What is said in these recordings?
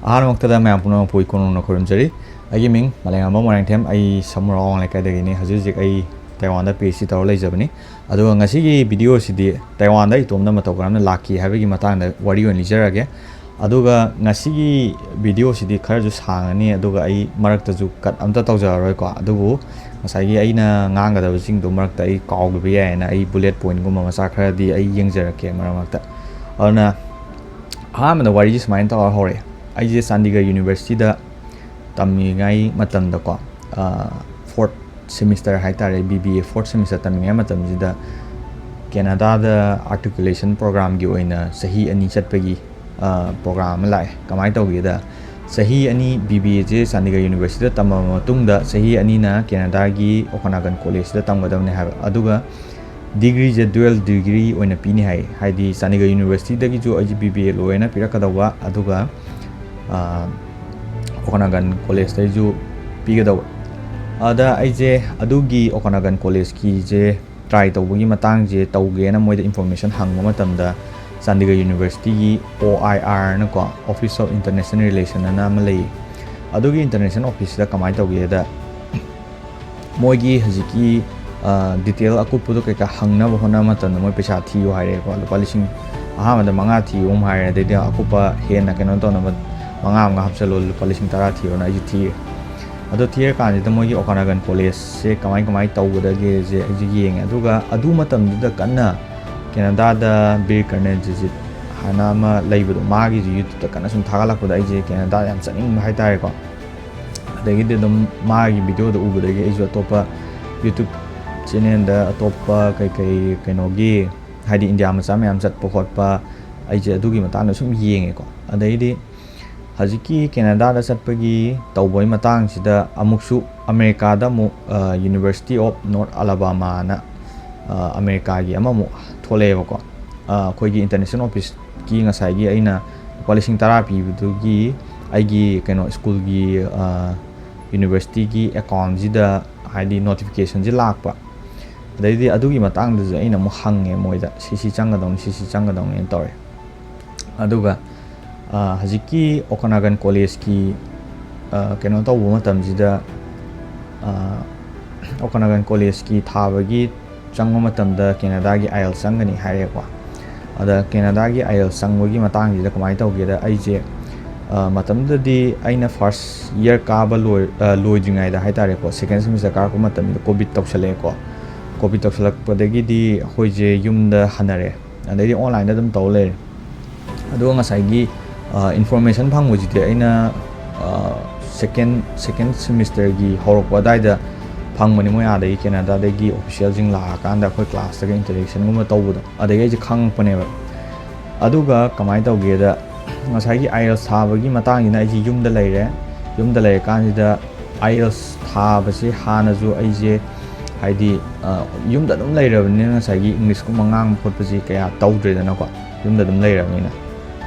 ꯑꯍꯥꯟꯕꯃꯛꯇꯗ ꯃꯌꯥꯝ ꯄꯨꯝꯅꯃꯛꯄꯨ ꯏꯀꯣꯅꯣꯝꯅ ꯈꯨꯔꯨꯝꯖꯔꯤ ꯑꯩꯒꯤ ꯃꯤꯡ ꯃꯥꯂꯦꯝꯉꯥꯟꯕ ꯃꯣꯏꯔꯥꯡꯊꯦꯝ ꯑꯩ ꯁꯃꯨꯔꯥ ꯋꯥꯡꯂꯩꯀꯥꯏꯗꯒꯤꯅꯤ ꯍꯧꯖꯤꯛ ꯑꯩ ꯇꯥꯏꯋꯥꯟꯗ PhD ꯇꯧꯔ ꯂꯩꯖꯕꯅꯤ ꯑꯗꯨꯒ ꯉꯁꯤꯒꯤ ꯚꯤꯗꯤꯑꯣꯁꯤꯗꯤ ꯇꯥꯏꯋꯥꯟꯗ ꯏꯇꯣꯝꯗ ꯃꯇꯧ ꯀꯔꯝꯅ ꯂꯥꯛꯈꯤ ꯍꯥꯏꯕꯒꯤ ꯃꯇꯥꯡꯗ ꯋꯥꯔꯤ ꯑꯣꯏꯅ ꯂꯤꯖꯔꯒꯦ ꯑꯗꯨꯒ ꯉꯁꯤꯒꯤ ꯚꯤꯗꯤꯑꯣꯁꯤꯗꯤ ꯈꯔꯁꯨ ꯁꯥꯡꯉꯅꯤ ꯑꯗꯨꯒ ꯑꯩ ꯃꯔꯛꯇꯁꯨ ꯀꯠ ꯑꯝꯇ ꯇꯧꯖꯔꯔꯣꯏꯀꯣ ꯑꯗꯨꯕꯨ ꯉꯁꯥꯏꯒꯤ ꯑꯩꯅ ꯉꯥꯡꯒꯗꯕꯁꯤꯡꯗꯣ ꯃꯔꯛꯇ ꯑꯩ ꯀꯥꯎꯈꯤꯕ ꯌꯥꯏꯅ ꯑꯩ ꯕꯨꯂꯦꯠ ꯄꯣꯏꯟꯠꯒꯨꯝꯕ ꯃꯆꯥ ꯈꯔꯗꯤ ꯑꯩ ꯌꯦꯡꯖꯔꯛꯀꯦ ꯃꯔꯛ ꯃꯔꯛꯇ ꯑꯗꯨꯅ ꯑꯍꯥꯟꯕꯗ ꯋꯥꯔꯤꯁꯦ ꯁꯨꯃꯥꯏꯅ ꯇꯧꯔ ꯍꯧꯔꯛꯑꯦ ꯑꯩꯁꯦ ꯆꯥꯟꯗꯤꯒꯔ ꯌꯨꯅꯤꯚꯔꯁꯤꯇꯤꯗ ꯇꯝꯃꯤꯉꯩ ꯃꯇꯝꯗꯀꯣ ꯐꯣꯔꯠ ꯁꯦꯃꯤꯁꯇꯔ ꯍꯥꯏꯇꯥꯔꯦ BBA ꯐꯣꯔꯠ ꯁꯦꯃꯤꯁꯇꯔ ꯇꯝꯃꯤꯉꯩ ꯃꯇꯝꯁꯤꯗ ꯀꯦꯅꯥꯗꯥꯗ ꯑꯥꯔꯇꯤꯀꯨꯂꯦꯁꯟ ꯄ꯭ꯔꯣꯒ꯭ꯔꯥꯝꯒꯤ ꯑꯣꯏꯅ ꯆꯍꯤ 2 ꯆꯠꯄꯒꯤ ꯄ꯭ꯔꯣꯒ꯭ꯔꯥꯝ ꯑꯃ ꯂꯥꯛꯑꯦ ꯀꯃꯥꯏꯅ ꯇꯧꯒꯦꯗ ꯆꯍꯤ 2 BBAꯁꯦ ꯆꯥꯟꯗꯤꯒꯔ ꯌꯨꯅꯤꯚꯔꯁꯤꯇꯤꯗ ꯇꯝꯃꯕ ꯃꯇꯨꯡꯗ ꯆꯍꯤ 2ꯅ ꯀꯦꯅꯥꯗꯥꯒꯤ ꯑꯣꯀꯅꯥꯒꯟ ꯀꯣꯂꯦꯖꯇ ꯇꯝꯒꯗꯕꯅꯦ ꯍꯥꯏꯕ ꯑꯗꯨꯒ ꯗꯤꯒ꯭ꯔꯤꯁꯦ ꯗꯨꯋꯦꯜ ꯗꯤꯒ꯭ꯔꯤ ꯑꯣꯏꯅ ꯄꯤꯅꯤ ꯍꯥꯏ ꯍꯥꯏꯗꯤ ꯆꯥꯟꯗꯤꯒꯔ ꯌꯨꯅꯤꯚꯔꯁꯤꯇꯤꯗꯒꯤꯁꯨ ꯑꯩꯁꯦ BBA ꯂꯣꯏꯅ ꯄꯤꯔꯛꯀꯗꯧꯕ ꯑꯗꯨꯒ ꯑꯣꯀꯅꯥꯒꯟ ꯀꯣꯂꯦꯖꯇꯩꯁꯨ ꯄꯤꯒꯗꯧꯕ ꯑꯗ ꯑꯩꯁꯦ ꯑꯗꯨꯒꯤ ꯑꯣꯀꯅꯥꯒꯟ ꯀꯣꯂꯦꯖꯀꯤꯁꯦ ꯇ꯭ꯔꯥꯏ ꯇꯧꯕꯒꯤ ꯃꯇꯥꯡꯁꯦ ꯇꯧꯒꯦꯅ ꯃꯣꯏꯗ ꯏꯟꯐꯣꯔꯃꯦꯁꯟ ꯍꯪꯕ ꯃꯇꯝꯗ ꯆꯥꯟꯗꯤꯒꯔ ꯌꯨꯅꯤꯚꯔꯁꯤꯇꯤꯒꯤ OIR ꯅꯀꯣ ꯑꯣꯐꯤꯁ ꯑꯣꯐ ꯏꯟꯇꯔꯅꯦꯁꯅꯦꯜ ꯔꯤꯂꯦꯁꯟ ꯑꯅ ꯑꯃ ꯂꯩ ꯑꯗꯨꯒꯤ ꯏꯟꯇꯔꯅꯦꯁꯅꯦꯜ ꯑꯣꯐꯤꯁꯁꯤꯗ ꯀꯃꯥꯏꯅ ꯇꯧꯒꯦꯗ ꯃꯣꯏꯒꯤ ꯍꯧꯖꯤꯛꯀꯤ ꯗꯤꯇꯦꯜ ꯑꯀꯨꯞꯄꯗꯣ ꯀꯩꯀꯥ ꯍꯪꯅꯕ ꯍꯣꯠꯅꯕ ꯃꯇꯝꯗ ꯃꯣꯏ ꯄꯩꯁꯥ ꯊꯤꯌꯨ ꯍꯥꯏꯔꯦꯀꯣ ꯂꯨꯄꯥ ꯂꯤꯁꯤꯡ ꯑꯍꯥꯟꯕꯗ 5 ꯊꯤꯌꯨ ꯑꯃ ꯍꯥꯏꯔꯦ ꯑꯗꯩꯗꯤ ꯑꯀꯨꯞꯄ ꯍꯦꯟꯅ ꯀꯩꯅꯣ ꯇꯧꯅꯕ 5 ꯑꯃꯒ ꯍꯥꯞꯆꯜꯂꯣ ꯂꯨꯄा 10,000 ꯊꯤꯌꯣꯅ ꯑꯩꯁꯦ ꯊꯤꯔꯦ ꯑꯗꯣ ꯊꯤꯔꯀꯥꯟꯁꯤꯗ ꯃꯣꯏꯒꯤ ꯑꯣꯀꯅꯥꯒꯟ ꯀꯣꯂꯦꯖꯁꯦ ꯀꯃꯥꯏ ꯇꯧꯒꯗꯒꯦꯁꯦ ꯑꯩꯁꯦ ꯌꯦꯡꯉꯦ ꯑꯗꯨꯒ ꯑꯗꯨ ꯃꯇꯝꯗꯨꯗ ꯀꯟꯅ ꯀꯦꯅꯥꯗꯥꯗ ꯕꯤꯔ ꯀꯔꯅꯦꯜꯖꯤꯠ ꯍꯥꯏꯅ ꯑꯃ ꯂꯩꯕꯗꯣ ꯃꯥꯒꯤꯁꯨ ꯌꯨꯇ꯭ꯌꯨꯕꯇ ꯀꯟꯅ ꯁꯨꯝ ꯊꯥꯒꯠꯂꯛꯄꯗ ꯑꯩꯁꯦ ꯀꯦꯅꯥꯗꯥ ꯌꯥꯝ ꯆꯠꯅꯤꯡꯕ ꯍꯥꯏꯇꯥꯔꯦꯀꯣ ꯑꯗꯒꯤꯗꯤ ꯑꯗꯨꯝ ꯃꯥꯒꯤ ꯚꯤꯗꯤꯑꯣꯗꯣ ꯎꯕꯗꯒꯤ ꯑꯩꯁꯨ ꯑꯇꯣꯞꯄ ꯌꯨꯇ꯭ꯌꯨꯕ ꯆꯦꯅꯦꯜꯗ ꯑꯇꯣꯞꯄ ꯀꯩꯀꯩ ꯀꯩꯅꯣꯒꯤ ꯍꯥꯏꯗꯤ ꯏꯟꯗꯤꯌꯥ ꯃꯆꯥ ꯃꯌꯥꯝ ꯆꯠꯄ ꯈꯣꯠꯄ ꯑꯩꯁꯦ ꯑꯗꯨꯒꯤ ꯃꯇꯥꯡꯗ ꯁꯨꯝ ꯌꯦꯡꯉꯦꯀꯣ ꯑꯗꯩꯗꯤ ꯍꯧꯖꯤꯛꯀꯤ ꯀꯦꯅꯥꯗꯥꯗ ꯆꯠꯄꯒꯤ ꯇꯧꯕꯒꯤ ꯃꯇꯥꯡꯁꯤꯗ ꯑꯃꯨꯛꯁꯨ ꯑꯃꯦꯔꯤꯀꯥꯗ ꯑꯃꯨꯛ ꯌꯨꯅꯤꯚꯔꯁꯤꯇꯤ ꯑꯣꯐ ꯅꯣꯔꯠ ꯑꯂꯥꯕꯥꯃꯥꯅ ꯑꯃꯦꯔꯤꯀꯥꯒꯤ ꯑꯃꯃꯨꯛ ꯊꯣꯛꯂꯛꯑꯦꯕꯀꯣ ꯑꯩꯈꯣꯏꯒꯤ ꯏꯟꯇꯔꯅꯦꯁꯅꯦꯜ ꯑꯣꯐꯤꯁꯀꯤ ꯉꯁꯥꯏꯒꯤ ꯑꯩꯅ ꯂꯨꯄꯥ 10,000 ꯄꯤꯕꯗꯨꯒꯤ ꯑꯩꯒꯤ ꯀꯩꯅꯣ ꯁ꯭ꯀꯨꯜꯒꯤ ꯌꯨꯅꯤꯚꯔꯁꯤꯇꯤꯒꯤ ꯑꯦꯀꯥꯎꯟꯁꯤꯗ ꯍꯥꯏꯗꯤ ꯅꯣꯇꯤꯐꯤꯀꯦꯁꯟꯁꯦ ꯂꯥꯛꯄ ꯑꯗꯩꯗꯤ ꯑꯗꯨꯒꯤ ꯃꯇꯥꯡꯗꯁꯨ ꯑꯩꯅ ꯑꯃꯨꯛ ꯍꯪꯉꯦ ꯃꯣꯏꯗ ꯁꯤ ꯆꯪꯒꯗꯧꯅꯤ ꯁꯤ ꯆꯪꯒꯗꯧꯅꯤꯅ ꯇꯧꯔꯦ ꯑꯗꯨꯒ ꯍꯧꯖꯤꯛꯀꯤ ꯑꯣꯀꯅꯥꯒꯟ ꯀꯣꯂꯦꯖꯀꯤ ꯀꯩꯅꯣ ꯇꯧꯕ ꯃꯇꯝꯁꯤꯗ ꯑꯣꯀꯅꯥꯒꯟ ꯀꯣꯂꯦꯖꯀꯤ ꯊꯥꯕꯒꯤ ꯆꯪꯕ ꯃꯇꯝꯗ ꯀꯦꯅꯥꯗꯥꯒꯤ IELTS ꯆꯪꯒꯅꯤ ꯍꯥꯏꯔꯦꯀꯣ ꯑꯗ ꯀꯦꯅꯥꯗꯥꯒꯤ IELTS ꯆꯪꯕꯒꯤ ꯃꯇꯥꯡꯁꯤꯗ ꯀꯃꯥꯏꯅ ꯇꯧꯒꯦꯗ ꯑꯩꯁꯦ ꯃꯇꯝꯗꯨꯗꯗꯤ ꯑꯩꯅ ꯐꯥꯔꯁ ꯏꯌꯔ ꯀꯥꯕ ꯂꯣꯏꯗ꯭ꯔꯤꯉꯩꯗ ꯍꯥꯏꯇꯥꯔꯦꯀꯣ ꯁꯦꯀꯦꯟ ꯁꯦꯃꯤꯁꯇꯔ ꯀꯥꯔꯛꯄ ꯃꯇꯝꯗ ꯀꯣꯚꯤꯗ ꯇꯧꯁꯜꯂꯛꯑꯦꯀꯣ ꯀꯣꯚꯤꯗ ꯇꯧꯁꯜꯂꯛꯄꯗꯒꯤꯗꯤ ꯑꯩꯈꯣꯏꯁꯦ ꯌꯨꯝꯗ ꯍꯟꯅꯔꯦ ꯑꯗꯩꯗꯤ ꯑꯣꯟꯂꯥꯏꯟꯗ ꯑꯗꯨꯝ ꯇꯧ ꯂꯩꯔꯦ ꯑꯗꯨꯒ ꯉꯁꯥꯏꯒꯤ ꯏꯟꯐꯣꯔꯃꯦꯁꯟ ꯐꯪꯕꯁꯤꯗꯤ ꯑꯩꯅ ꯁꯦꯀꯦꯟ ꯁꯦꯃꯤꯁꯇꯔꯒꯤ ꯍꯧꯔꯛꯄ ꯑꯗꯥꯏꯗ ꯐꯪꯕꯅꯤ ꯃꯣꯏ ꯑꯥꯗꯒꯤ ꯀꯦꯅꯥꯗꯥꯗꯒꯤ ꯑꯣꯐꯤꯁꯤꯌꯦꯜꯁꯤꯡ ꯂꯥꯛꯑꯀꯥꯟꯗ ꯑꯩꯈꯣꯏ ꯀ꯭ꯂꯥꯁꯇꯒ ꯏꯟꯇꯔꯦꯛꯁꯟꯒꯨꯝꯕ ꯇꯧꯕꯗꯣ ꯑꯗꯒꯤ ꯑꯩꯁꯦ ꯈꯪꯉꯛꯄꯅꯦꯕ ꯑꯗꯨꯒ ꯀꯃꯥꯏꯅ ꯇꯧꯒꯦꯗ ꯉꯁꯥꯏꯒꯤ IELTS ꯊꯥꯕꯒꯤ ꯃꯇꯥꯡꯁꯤꯅ ꯑꯩꯁꯦ ꯌꯨꯝꯗ ꯂꯩꯔꯦ ꯌꯨꯝꯗ ꯂꯩꯔꯀꯥꯟꯁꯤꯗ IELTS ꯊꯥꯕꯁꯦ ꯍꯥꯟꯅꯁꯨ ꯑꯩꯁꯦ ꯍꯥꯏꯗꯤ ꯌꯨꯝꯗ ꯑꯗꯨꯝ ꯂꯩꯔꯕꯅꯤꯅ ꯉꯁꯥꯏꯒꯤ ꯏꯪꯂꯤꯁꯀꯨꯝꯕ ꯉꯥꯡꯕ ꯈꯣꯠꯄꯁꯤ ꯀꯌా ꯇꯧꯗ꯭ꯔꯦꯗꯅꯀꯣ ꯌꯨꯝꯗ ꯑꯗꯨꯝ ꯂꯩꯔꯕꯅꯤ나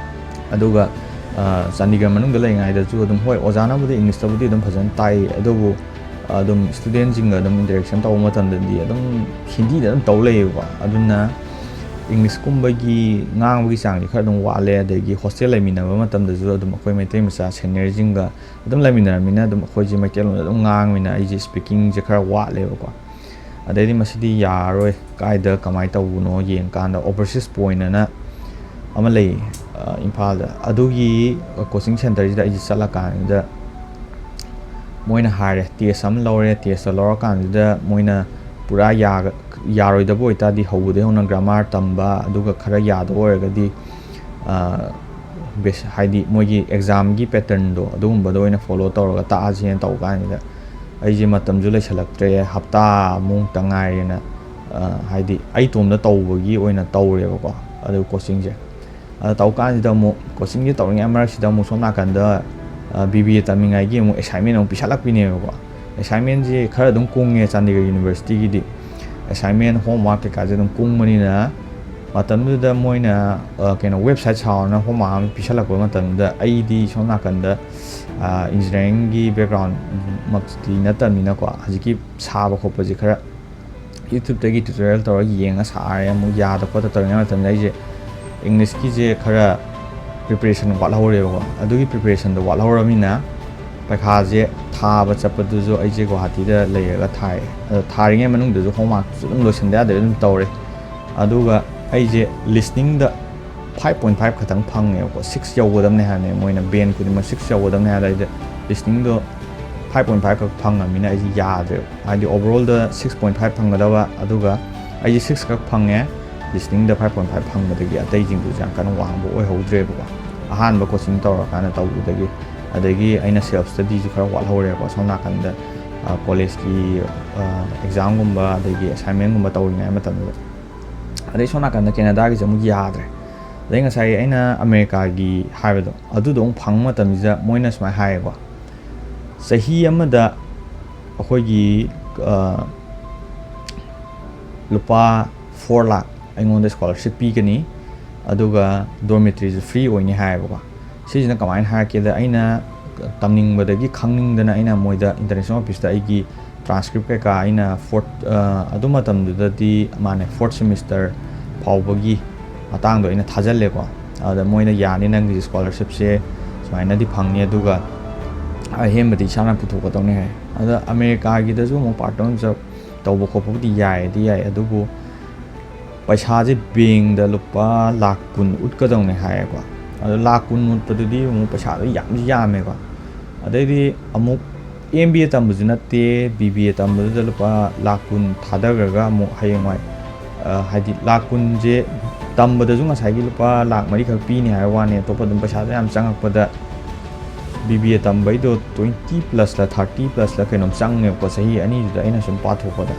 ꯑꯗꯨꯒ ꯆꯥꯟꯗꯤꯒꯔ ꯃꯅꯨꯡꯗ ꯂꯩꯔꯤꯉꯩꯗꯁꯨ ꯑꯗꯨꯝ ꯍꯣꯏ ꯑꯣꯖꯥꯅꯕꯨꯗꯤ ꯏꯪꯂꯤꯁꯇꯕꯨꯗꯤ ꯑꯗꯨꯝ ꯐꯖꯅ ꯇꯥꯏ ꯑꯗꯨꯕꯨ ꯑꯗꯨꯝ ꯁ꯭ꯇꯨꯗꯦꯟꯁꯤꯡꯒ ꯑꯗꯨꯝ ꯏꯟꯇꯔꯦꯛꯁꯟ ꯇꯧꯕ ꯃꯇꯝꯗꯗꯤ ꯑꯗꯨꯝ ꯍꯤꯟꯗꯤꯗ ꯑꯗꯨꯝ ꯇꯧ ꯂꯩꯌꯦꯕꯀꯣ ꯑꯗꯨꯅ ꯏꯪꯂꯤꯁꯀꯨꯝꯕꯒꯤ ꯉꯥꯡꯕꯒꯤ ꯆꯥꯡꯁꯦ ꯈꯔ ꯑꯗꯨꯝ ꯋꯥꯠꯂꯦ ꯑꯗꯒꯤ ꯍꯣꯁꯇꯦꯜ ꯂꯩꯃꯤꯟꯅꯕ ꯃꯇꯝꯗꯁꯨ ꯑꯗꯨꯝ ꯑꯩꯈꯣꯏ ꯃꯩꯇꯩ ꯃꯆꯥ ꯁꯦꯅꯤꯌꯔꯁꯤꯡꯒ ꯑꯗꯨꯝ ꯂꯩꯃꯤꯟꯅꯔꯕꯅꯤꯅ ꯑꯗꯨꯝ ꯑꯩꯈꯣꯏꯁꯦ ꯃꯩꯇꯩꯂꯣꯟꯗ ꯑꯗꯨꯝ ꯉꯥꯡꯕꯅꯤꯅ ꯑꯩꯁꯦ ꯁ꯭ꯄꯤꯀꯤꯡꯁꯦ ꯈꯔ ꯋꯥꯠꯂꯦꯕꯀꯣ ꯑꯗꯩꯗꯤ ꯃꯁꯤꯗꯤ ꯌꯥꯔꯔꯣꯏ ꯀꯥꯏꯗ ꯀꯃꯥꯏꯅ ꯇꯧꯕꯅꯣ ꯌꯦꯡꯀꯥꯟꯗ ꯑꯣꯚꯔꯁꯤꯁ ꯄꯣꯏꯟꯠ ꯑꯅ ꯑꯃ ꯂꯩ ꯏꯝꯐꯥꯜꯗ ꯑꯗꯨꯒꯤ ꯀꯣꯆꯤꯡ ꯁꯦꯟꯇꯔꯁꯤꯗ ꯑꯩꯁꯦ ꯆꯠꯂꯀꯥꯟꯗ ꯃꯣꯏꯅ ꯍꯥꯏꯔꯦ ꯇꯦꯁ ꯑꯃ ꯂꯧꯔꯦ ꯇꯦꯁꯇ ꯂꯧꯔꯀꯥꯟꯗꯨꯗ ꯃꯣꯏꯅ ꯄꯨꯔꯥ ꯌꯥꯔꯣꯏꯗꯕ ꯑꯣꯏꯇꯥꯔꯗꯤ ꯍꯧꯕꯗꯩ ꯍꯧꯅ ꯒ꯭ꯔꯥꯃꯥꯔ ꯇꯝꯕ ꯑꯗꯨꯒ ꯈꯔ ꯌꯥꯗꯕ ꯑꯣꯏꯔꯒꯗꯤ ꯍꯥꯏꯗꯤ ꯃꯣꯏꯒꯤ ꯑꯦꯛꯖꯥꯝꯒꯤ ꯄꯦꯇꯔꯟꯗꯣ ꯑꯗꯨꯒꯨꯝꯕꯗꯣ ꯑꯣꯏꯅ ꯐꯣꯂꯣ ꯇꯧꯔꯒ ꯇꯥꯛꯑꯁꯦꯅ ꯇꯧꯕ ꯀꯥꯟꯁꯤꯗ ꯑꯩꯁꯦ ꯃꯇꯝꯁꯨ ꯂꯩꯁꯜꯂꯛꯇ꯭ꯔꯦ ꯍꯞꯇꯥꯃꯨꯛꯇ ꯉꯥꯏꯔꯦꯅ ꯍꯥꯏꯗꯤ ꯑꯩ ꯏꯇꯣꯝꯗ ꯇꯧꯕꯒꯤ ꯑꯣꯏꯅ ꯇꯧꯔꯦꯕꯀꯣ ꯑꯗꯨ ꯀꯣꯆꯤꯡꯁꯦ ꯑꯗ ꯇꯧꯀꯥꯟꯁꯤꯗ ꯑꯃꯨꯛ ꯀꯣꯆꯤꯡꯁꯦ ꯇꯧꯔꯤꯉꯩ ꯃꯔꯛꯁꯤꯗ ꯑꯃꯨꯛ ꯁꯣꯝ ꯅꯥꯀꯟꯗ BBA ꯇꯝꯃꯤꯉꯩꯒꯤ ꯑꯃꯨꯛ ꯑꯦꯁꯥꯏꯟꯃꯦꯟ ꯑꯃꯨꯛ ꯄꯤꯁꯜꯂꯛꯄꯤꯅꯦꯕꯀꯣ ꯑꯦꯁꯥꯏꯟꯃꯦꯟꯁꯦ ꯈꯔ ꯑꯗꯨꯝ ꯀꯨꯡꯉꯦ ꯆꯥꯟꯗꯤꯒꯔ ꯌꯨꯅꯤꯚꯔꯁꯤꯇꯤꯒꯤꯗꯤ ꯑꯦꯁꯥꯏꯟꯃꯦꯟ ꯍꯣꯝꯋꯥꯔꯛ ꯀꯩꯀꯥꯁꯦ ꯑꯗꯨꯝ ꯀꯨꯡꯕꯅꯤꯅ ꯃꯇꯝꯗꯨꯗ ꯃꯣꯏꯅ ꯀꯩꯅꯣ ꯋꯦꯕꯁꯥꯏꯠ ꯁꯥꯎꯔꯅ ꯍꯣꯝꯋꯥꯔꯛ ꯑꯃ ꯄꯤꯁꯜꯂꯛꯄ ꯃꯇꯝꯗꯨꯗ ꯑꯩꯗꯤ ꯁꯣꯝ ꯅꯥꯀꯟꯗ ꯏꯟꯖꯤꯅꯤꯌꯥꯔꯤꯡꯒꯤ ꯕꯦꯛꯒ꯭ꯔꯥꯎꯟꯃꯛꯇꯤ ꯅꯠꯇꯕꯅꯤꯅꯀꯣ ꯍꯧꯖꯤꯛꯀꯤ ꯁꯥꯕ ꯈꯣꯠꯄꯁꯦ ꯈꯔ ꯌꯨꯇ꯭ꯌꯨꯕꯇꯒꯤ ꯇ꯭ꯌꯨꯇꯣꯔꯤꯌꯦꯜ ꯇꯧꯔꯒ ꯌꯦꯡꯉ ꯁꯥꯔꯦ ꯑꯃꯨꯛ ꯌꯥꯗ ꯈꯣꯠꯇ ꯇꯧꯔꯤꯉꯩ ꯃꯇꯝꯗ ꯑꯩꯁꯦ ꯏꯪꯂꯤꯁꯀꯤꯁꯦ ꯈꯔ preparation ꯋꯥꯠꯍꯧꯔꯦꯕꯀꯣ ꯑꯗꯨꯒꯤ preparation ꯗꯣ ꯋꯥꯠꯍꯧꯔꯕꯅꯤꯅ ꯄꯩꯈꯥꯁꯦ ꯊꯥꯕ ꯆꯠꯄꯗꯨꯁꯨ ꯑꯩꯁꯦ ꯒꯨꯋꯥꯍꯥꯇꯤꯗ ꯂꯩꯔꯒ ꯊꯥꯏ ꯑꯗꯣ ꯊꯥꯔꯤꯉꯩ ꯃꯅꯨꯡꯗꯁꯨ ꯍꯣꯝꯋꯥꯔꯛꯁꯨ ꯑꯗꯨꯝ ꯂꯣꯏꯁꯤꯟꯗ ꯌꯥꯗꯕ ꯑꯗꯨꯝ ꯇꯧꯔꯦ ꯑꯗꯨꯒ ꯑꯩꯁꯦ ꯂꯤꯁꯅꯤꯡꯗ 5.5 ꯈꯛꯇꯪ ꯐꯪꯉꯦꯕꯀꯣ 6 ꯌꯧꯒꯗꯕꯅꯦ ꯍꯥꯏꯕꯅꯦ ꯃꯣꯏꯅ ꯕꯦꯟ ꯈꯨꯗꯤꯡꯃꯛ 6 ꯌꯧꯒꯗꯕꯅꯦ ꯍꯥꯏꯕꯗ ꯑꯩꯁꯦ ꯂꯤꯁꯅꯤꯡꯗꯣ 5.5 ꯈꯛ ꯐꯪꯉꯕꯅꯤ나 ꯑꯩꯁꯦ ꯌꯥꯗ꯭ꯔꯦꯕ ꯍꯥꯏꯗꯤ overallꯗ 6.5 ꯐꯪꯒꯗꯕ ꯑꯗꯨꯒ ꯑꯩꯁꯦ 6 ꯈꯛ ꯐꯪꯉꯦ ꯂꯤꯁꯅꯤꯡꯗ 5.5 ꯐꯪꯕꯗꯒꯤ ꯑꯇꯩꯁꯤꯡꯗꯨꯁꯨ ꯌꯥꯝ ꯀꯟꯅ ꯋꯥꯡꯕ ꯑꯣꯏꯍꯧꯗ꯭ꯔꯦꯕꯀꯣ ꯑꯍꯥꯟꯕ ꯀꯣꯆꯤꯡ ꯇꯧꯔꯀꯥꯟꯗ ꯇꯧꯕꯗꯒꯤ ꯑꯗꯒꯤ ꯑꯩꯅ ꯁꯦꯜꯐ ꯁ꯭ꯇꯗꯤꯁꯨ ꯈꯔ ꯋꯥꯠꯍꯧꯔꯦꯕꯀꯣ ꯁꯣꯝ ꯅꯥꯀꯟꯗ ꯀꯣꯂꯦꯖꯀꯤ ꯑꯦꯛꯖꯥꯝꯒꯨꯝꯕ ꯑꯗꯒꯤ ꯑꯦꯁꯥꯏꯟꯃꯦꯟꯒꯨꯝꯕ ꯇꯧꯔꯤꯉꯩ ꯃꯇꯝꯗꯨꯗ ꯑꯗꯩ ꯁꯣꯝ ꯅꯥꯀꯟꯗ ꯀꯦꯅꯥꯗꯥꯒꯤꯁꯦ ꯑꯃꯨꯛ ꯌꯥꯗ꯭ꯔꯦ ꯑꯗꯩ ꯉꯁꯥꯏ ꯑꯩꯅ ꯑꯃꯦꯔꯤꯀꯥꯒꯤ ꯍꯥꯏꯕꯗꯣ ꯑꯗꯨꯗꯣ ꯑꯃꯨꯛ ꯐꯪꯕ ꯃꯇꯝꯁꯤꯗ ꯃꯣꯏꯅ ꯁꯨꯃꯥꯏꯅ ꯍꯥꯏꯌꯦꯀꯣ ꯆꯍꯤ ꯑꯃꯗ ꯑꯩꯈꯣꯏꯒꯤ ꯂꯨꯄꯥ 4 lakh ꯑꯩꯉꯣꯟꯗ ꯁ꯭ꯀꯣꯂꯔꯁꯤꯞ ꯄꯤꯒꯅꯤ ꯑꯗꯨꯒ ꯗꯣꯔꯃꯦꯇ꯭ꯔꯤꯁꯨ ꯐ꯭ꯔꯤ ꯑꯣꯏꯅꯤ ꯍꯥꯏꯌꯦꯕꯀꯣ ꯁꯤꯁꯤꯅ ꯀꯃꯥꯏꯅ ꯍꯥꯏꯔꯛꯀꯦꯗ ꯑꯩꯅ ꯇꯝꯅꯤꯡꯕꯗꯒꯤ ꯈꯪꯅꯤꯡꯗꯅ ꯑꯩꯅ ꯃꯣꯏꯗ ꯏꯟꯇꯔꯅꯦꯁꯅꯦꯜ ꯑꯣꯐꯤꯁꯇ ꯑꯩꯒꯤ ꯇ꯭ꯔꯥꯟꯁꯀ꯭ꯔꯤꯞ ꯀꯩꯀꯥ ꯑꯩꯅ ꯑꯗꯨ ꯃꯇꯝꯗꯨꯗꯗꯤ ꯃꯥꯅꯦ 4th semester ꯐꯥꯎꯕꯒꯤ ꯃꯇꯥꯡꯗꯣ ꯑꯩꯅ ꯊꯥꯖꯜꯂꯦꯀꯣ ꯑꯗ ꯃꯣꯏꯅ ꯌꯥꯅꯤ ꯅꯪꯒꯤ ꯁ꯭ꯀꯣꯂꯔꯁꯤꯞꯁꯦ ꯁꯨꯃꯥꯏꯅꯗꯤ ꯐꯪꯅꯤ ꯑꯗꯨꯒ ꯑꯍꯦꯟꯕꯗꯤ ꯏꯁꯥꯅ ꯄꯨꯊꯣꯛꯀꯗꯧꯅꯤ ꯍꯥꯏ ꯑꯗ ꯑꯃꯦꯔꯤꯀꯥꯒꯤꯗꯁꯨ ꯑꯃꯨꯛ ꯄꯥꯔꯠ ꯇꯥꯏꯝ ꯖꯣꯕ ꯇꯧꯕ ꯈꯣꯠꯄꯕꯨꯗꯤ ꯌꯥꯏ ꯑꯗꯨꯕꯨ ꯄꯩꯁꯥꯁꯦ ꯕꯦꯡꯗ ꯂꯨꯄꯥ 10,000,000 ꯎꯠꯀꯗꯧꯅꯤ ꯍꯥꯏꯌꯦꯀꯣ ꯑꯗꯣ 10,000,000 ꯎꯠꯄꯗꯨꯗꯤ ꯑꯃꯨꯛ ꯄꯩꯁꯥꯗꯣ ꯌꯥꯝꯃꯦꯀꯣ ꯑꯗꯩꯗꯤ ꯑꯃꯨꯛ MBA ꯇꯝꯕꯁꯨ ꯅꯠꯇꯦ BBA ꯇꯝꯕꯗꯨꯗ ꯂꯨꯄꯥ 10,000,000 ꯊꯥꯗꯈ꯭ꯔꯒ ꯑꯃꯨꯛ ꯍꯌꯦꯡꯋꯥꯏ ꯍꯥꯏꯗꯤ 10,000,000ꯁꯦ ꯇꯝꯕꯗꯁꯨ ꯉꯁꯥꯏꯒꯤ ꯂꯨꯄꯥ 4 ꯈꯛ ꯄꯤꯅꯤ ꯍꯥꯏꯕ ꯋꯥꯅꯤ ꯑꯇꯣꯞꯄ ꯑꯗꯨꯝ ꯄꯩꯁꯥꯗꯣ ꯌꯥꯝ ꯆꯪꯉꯛꯄꯗ BBA ꯇꯝꯕꯩꯗꯣ 20+ ला 30+ ला ꯀꯩꯅꯣꯝ ꯆꯪꯉꯦꯕꯀꯣ ꯆꯍꯤ ꯑꯅꯤꯗꯨꯗ ꯑꯩꯅ ꯁꯨꯝ ꯄꯥꯊꯣꯛꯄꯗ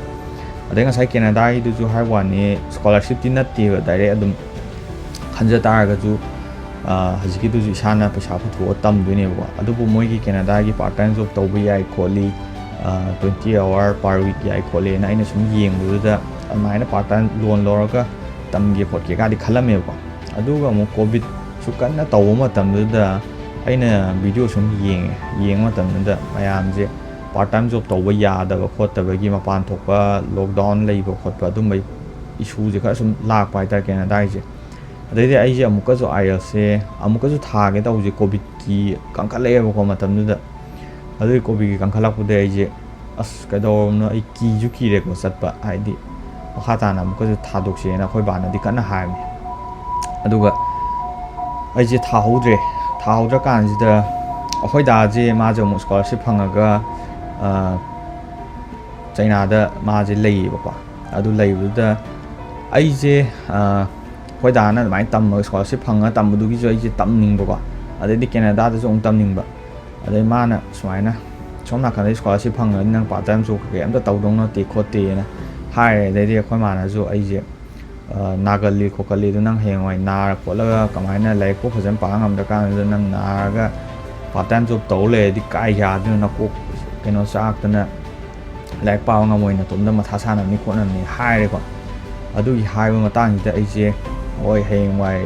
ꯑꯗꯩ ꯉꯁꯥꯏ ꯀꯦꯅꯥꯗꯥꯒꯤꯗꯨꯁꯨ ꯍꯥꯏꯕ ꯋꯥꯅꯤ ꯁ꯭ꯀꯣꯂꯔꯁꯤꯞꯇꯤ ꯅꯠꯇꯦꯕ ꯗꯥꯏꯔꯦꯛ ꯑꯗꯨꯝ ꯈꯟꯖ ꯇꯥꯔꯒꯁꯨ ꯍꯧꯖꯤꯛꯀꯤꯗꯨꯁꯨ ꯏꯁꯥꯅ ꯄꯩꯁꯥ ꯄꯨꯊꯣꯛꯑ ꯇꯝꯗꯣꯏꯅꯦꯕꯀꯣ ꯑꯗꯨꯕꯨ ꯃꯣꯏꯒꯤ ꯀꯦꯅꯥꯗꯥꯒꯤ ꯄꯥꯔꯠ ꯇꯥꯏꯝ ꯖꯣꯕ ꯇꯧꯕ ꯌꯥꯏ ꯈꯣꯠꯂꯤ 20 hour per week ꯌꯥꯏ ꯈꯣꯠꯂꯦꯅ ꯑꯩꯅ ꯁꯨꯝ ꯌꯦꯡꯕꯗꯨꯗ ꯑꯗꯨꯃꯥꯏꯅ ꯄꯥꯔꯠ ꯇꯥꯏꯝ ꯂꯣꯟ ꯂꯧꯔꯒ ꯇꯝꯒꯦ ꯈꯣꯠꯀꯦ ꯀꯥꯗꯤ ꯈꯜꯂꯝꯃꯦꯕꯀꯣ ꯑꯗꯨꯒ ꯑꯃꯨꯛ ꯀꯣꯚꯤꯗꯁꯨ ꯀꯟꯅ ꯇꯧꯕ ꯃꯇꯝꯗꯨꯗ ꯑꯩꯅ ꯚꯤꯗꯤꯑꯣ ꯁꯨꯝ ꯌꯦꯡꯕ ꯃꯇꯝꯗꯨꯗ ꯃꯌꯥꯝꯁꯦ ꯄꯥꯔꯠ ꯇꯥꯏꯝ ꯖꯣꯕ ꯇꯧꯕ ꯌꯥꯗꯕ ꯈꯣꯠꯇꯕꯒꯤ ꯃꯄꯥꯟ ꯊꯣꯛꯄ ꯂꯣꯛꯗꯥꯎꯟ ꯂꯩꯕ ꯈꯣꯠꯄ ꯑꯗꯨꯝꯕ ꯏꯁꯨꯁꯦ ꯈꯔ ꯁꯨꯝ ꯂꯥꯛꯄ ꯍꯥꯏꯇꯥꯔꯦ ꯀꯦꯅꯥꯗꯥꯒꯤꯁꯦ ꯑꯗꯩꯗꯤ ꯑꯩꯁꯦ ꯑꯃꯨꯛꯀꯁꯨ IELTSꯁꯦ ꯑꯃꯨꯛꯀꯁꯨ ꯊꯥꯒꯦ ꯇꯧꯕꯁꯦ ꯀꯣꯚꯤꯗꯀꯤ ꯀꯟꯈꯠꯂꯛꯑꯦꯕꯀꯣ ꯃꯇꯝꯗꯨꯗ ꯑꯗꯨꯒꯤ ꯀꯣꯚꯤꯗꯀꯤ ꯀꯟꯈꯠꯂꯛꯄꯗ ꯑꯩꯁꯦ ꯑꯁ ꯀꯩꯗꯧꯔꯕꯅꯣ ꯑꯩ ꯀꯤꯁꯨ ꯀꯤꯔꯦꯀꯣ ꯆꯠꯄ ꯍꯥꯏꯗꯤ ꯃꯈꯥ ꯇꯥꯅ ꯑꯃꯨꯛꯀꯁꯨ ꯊꯥꯗꯣꯛꯁꯦꯅ ꯑꯩꯈꯣꯏ ꯕꯥꯅꯗꯤ ꯀꯟꯅ ꯍꯥꯏꯕꯅꯤ ꯑꯗꯨꯒ ꯑꯩꯁꯦ ꯊꯥꯍꯧꯗ꯭ꯔꯀꯥꯟꯁꯤꯗ ꯑꯩꯈꯣꯏ ꯗꯥꯁꯦ ꯃꯥꯁꯦ ꯑꯃꯨꯛ ꯁ꯭ꯀꯣꯂꯔꯁꯤꯞ ꯐꯪꯉꯒ ꯆꯩꯅꯥꯗ ꯃꯥꯁꯦ ꯂꯩꯌꯦꯕꯀꯣ ꯑꯗꯨ ꯂꯩꯕꯗꯨꯗ ꯑꯩꯁꯦ ꯑꯩꯈꯣꯏ ꯗꯥꯅ ꯑꯗꯨꯃꯥꯏꯅ ꯇꯝꯃꯒ ꯁ꯭ꯀꯣꯂꯔꯁꯤꯞ ꯐꯪꯉꯒ ꯇꯝꯕꯗꯨꯒꯤꯁꯨ ꯑꯩꯁꯦ ꯇꯝꯅꯤꯡꯕꯀꯣ ꯑꯗꯩꯗꯤ ꯀꯦꯅꯥꯗꯥꯗꯁꯨ ꯑꯃꯨꯛ ꯇꯝꯅꯤꯡꯕ ꯑꯗꯩ ꯃꯥꯅ ꯁꯨꯃꯥꯏꯅ ꯁꯣꯝ ꯅꯥꯀꯟꯗꯩ ꯁ꯭ꯀꯣꯂꯔꯁꯤप ꯐꯪꯉꯗꯤ ꯅꯪ ꯄꯥꯔꯠ ꯇꯥꯏꯝ ꯖꯣꯕ ꯀꯩꯀꯩ ꯑꯝꯇ ꯇꯧꯗꯧ ꯅꯠꯇꯦ ꯈꯣꯠꯇꯦꯅ ꯍꯥꯏꯔꯦ ꯑꯗꯩꯗꯤ ꯑꯩꯈꯣꯏ ꯃꯥꯅꯁꯨ ꯑꯩꯁꯦ ꯅꯥꯒꯜꯂꯤ ꯈꯣꯠꯀꯜꯂꯤ ꯑꯗꯨ ꯅꯪ ꯍꯌꯦꯡꯋꯥꯏ ꯅꯥꯔ ꯈꯣꯠꯂꯒ ꯀꯃꯥꯏꯅ ꯂꯥꯏꯔꯤꯛꯄꯨ ꯐꯖꯅ ꯄꯥ ꯉꯝꯗ꯭ꯔꯀꯥꯟꯗꯨꯗ ꯅꯪ ꯅꯥꯔꯒ ꯄꯥꯔꯠ ꯇꯥꯏꯝ ꯖꯣꯕ ꯇꯧ ꯂꯩꯔꯗꯤ ꯀꯥꯏ ꯌꯥꯗꯣꯏꯅꯣ ꯅꯀꯣꯛ ꯀꯩꯅꯣ ꯆꯥꯛꯇꯅ ꯂꯥꯏꯔꯤꯛ ꯄꯥꯕ ꯉꯝꯃꯣꯏ ꯅꯇꯣꯝꯗ ꯃꯊꯥ ꯁꯥꯟꯅꯕꯅꯤ ꯈꯣꯠꯅꯕꯅꯤ ꯍꯥꯏꯔꯦꯀꯣ ꯑꯗꯨꯒꯤ ꯍꯥꯏꯕ ꯃꯇꯥꯡꯁꯤꯗ ꯑꯩꯁꯦ ꯍꯣꯏ ꯍꯌꯦꯡꯋꯥꯏ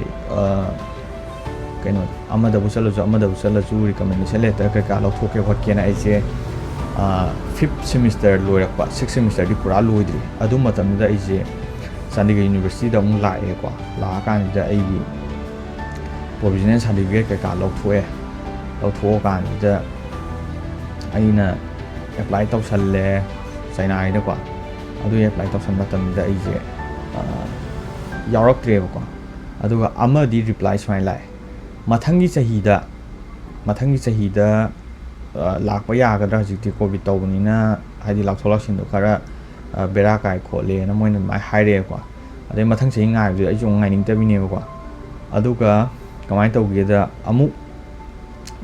ꯀꯩꯅꯣ ꯑꯃꯗꯕꯨ ꯆꯠꯂꯁꯨ ꯔꯤꯀꯃꯦꯟꯗꯦꯁꯟ ꯂꯦꯇꯔ ꯀꯩꯀꯥ ꯂꯧꯊꯣꯛꯀꯦ ꯈꯣꯠꯀꯦꯅ ꯑꯩꯁꯦ 5th semester ꯂꯣꯏꯔꯛꯄ 6th semesterꯗꯤ ꯄꯨꯔꯥ ꯂꯣꯏꯗ꯭ꯔꯤ ꯑꯗꯨ ꯃꯇꯝꯗꯨꯗ ꯑꯩꯁꯦ ꯆꯥꯟꯗꯤꯒꯔ ꯌꯨꯅꯤꯚꯔꯁꯤꯇꯤꯗ ꯑꯃꯨꯛ ꯂꯥꯛꯑꯦꯀꯣ ꯂꯥꯛꯑꯀꯥꯟꯁꯤꯗ ꯑꯩꯒꯤ ꯄ꯭ꯔꯣꯕꯤꯖꯅꯦꯜ ꯁꯥꯔꯇꯤꯐꯤꯀꯦꯠ ꯀꯩꯀꯥ ꯂꯧꯊꯣꯛꯑꯀꯥꯟꯁꯤꯗ ꯑꯩꯅ ꯑꯦꯄ꯭ꯂꯥꯏ ꯇꯧꯁꯜꯂꯦ ꯆꯩꯅꯥꯒꯤꯗꯀꯣ ꯑꯗꯨ ꯑꯦꯄ꯭ꯂꯥꯏ ꯇꯧꯁꯟꯕ ꯃꯇꯝꯗ ꯑꯩꯁꯦ ꯌꯥꯎꯔꯛꯇ꯭ꯔꯦꯕꯀꯣ ꯑꯗꯨꯒ ꯑꯃꯗꯤ ꯔꯤꯄ꯭ꯂꯥꯏ ꯁꯨꯃꯥꯏꯅ ꯂꯥꯛꯑꯦ ꯃꯊꯪꯒꯤ ꯆꯍꯤꯗ ꯂꯥꯛꯄ ꯌꯥꯒꯗ꯭ꯔꯥ ꯍꯧꯖꯤꯛꯇꯤ ꯀꯣꯚꯤꯗ ꯇꯧꯕꯅꯤꯅ ꯍꯥꯏꯗꯤ ꯂꯥꯛꯊꯣꯛ ꯂꯥꯛꯁꯤꯟꯗꯣ ꯈꯔ ꯕꯦꯔꯥ ꯀꯥꯏ ꯈꯣꯠꯂꯦꯅ ꯃꯣꯏꯅ ꯑꯗꯨꯃꯥꯏꯅ ꯍꯥꯏꯔꯛꯑꯦꯀꯣ ꯑꯗꯩ ꯃꯊꯪ ꯆꯍꯤ ꯉꯥꯏꯕꯗꯨꯗ ꯑꯩꯁꯨ ꯑꯃꯨꯛ ꯉꯥꯏꯅꯤꯡꯗꯕꯤꯅꯦꯕꯀꯣ ꯑꯗꯨꯒ ꯀꯃꯥꯏꯅ ꯇꯧꯒꯦꯗ ꯑꯃꯨꯛ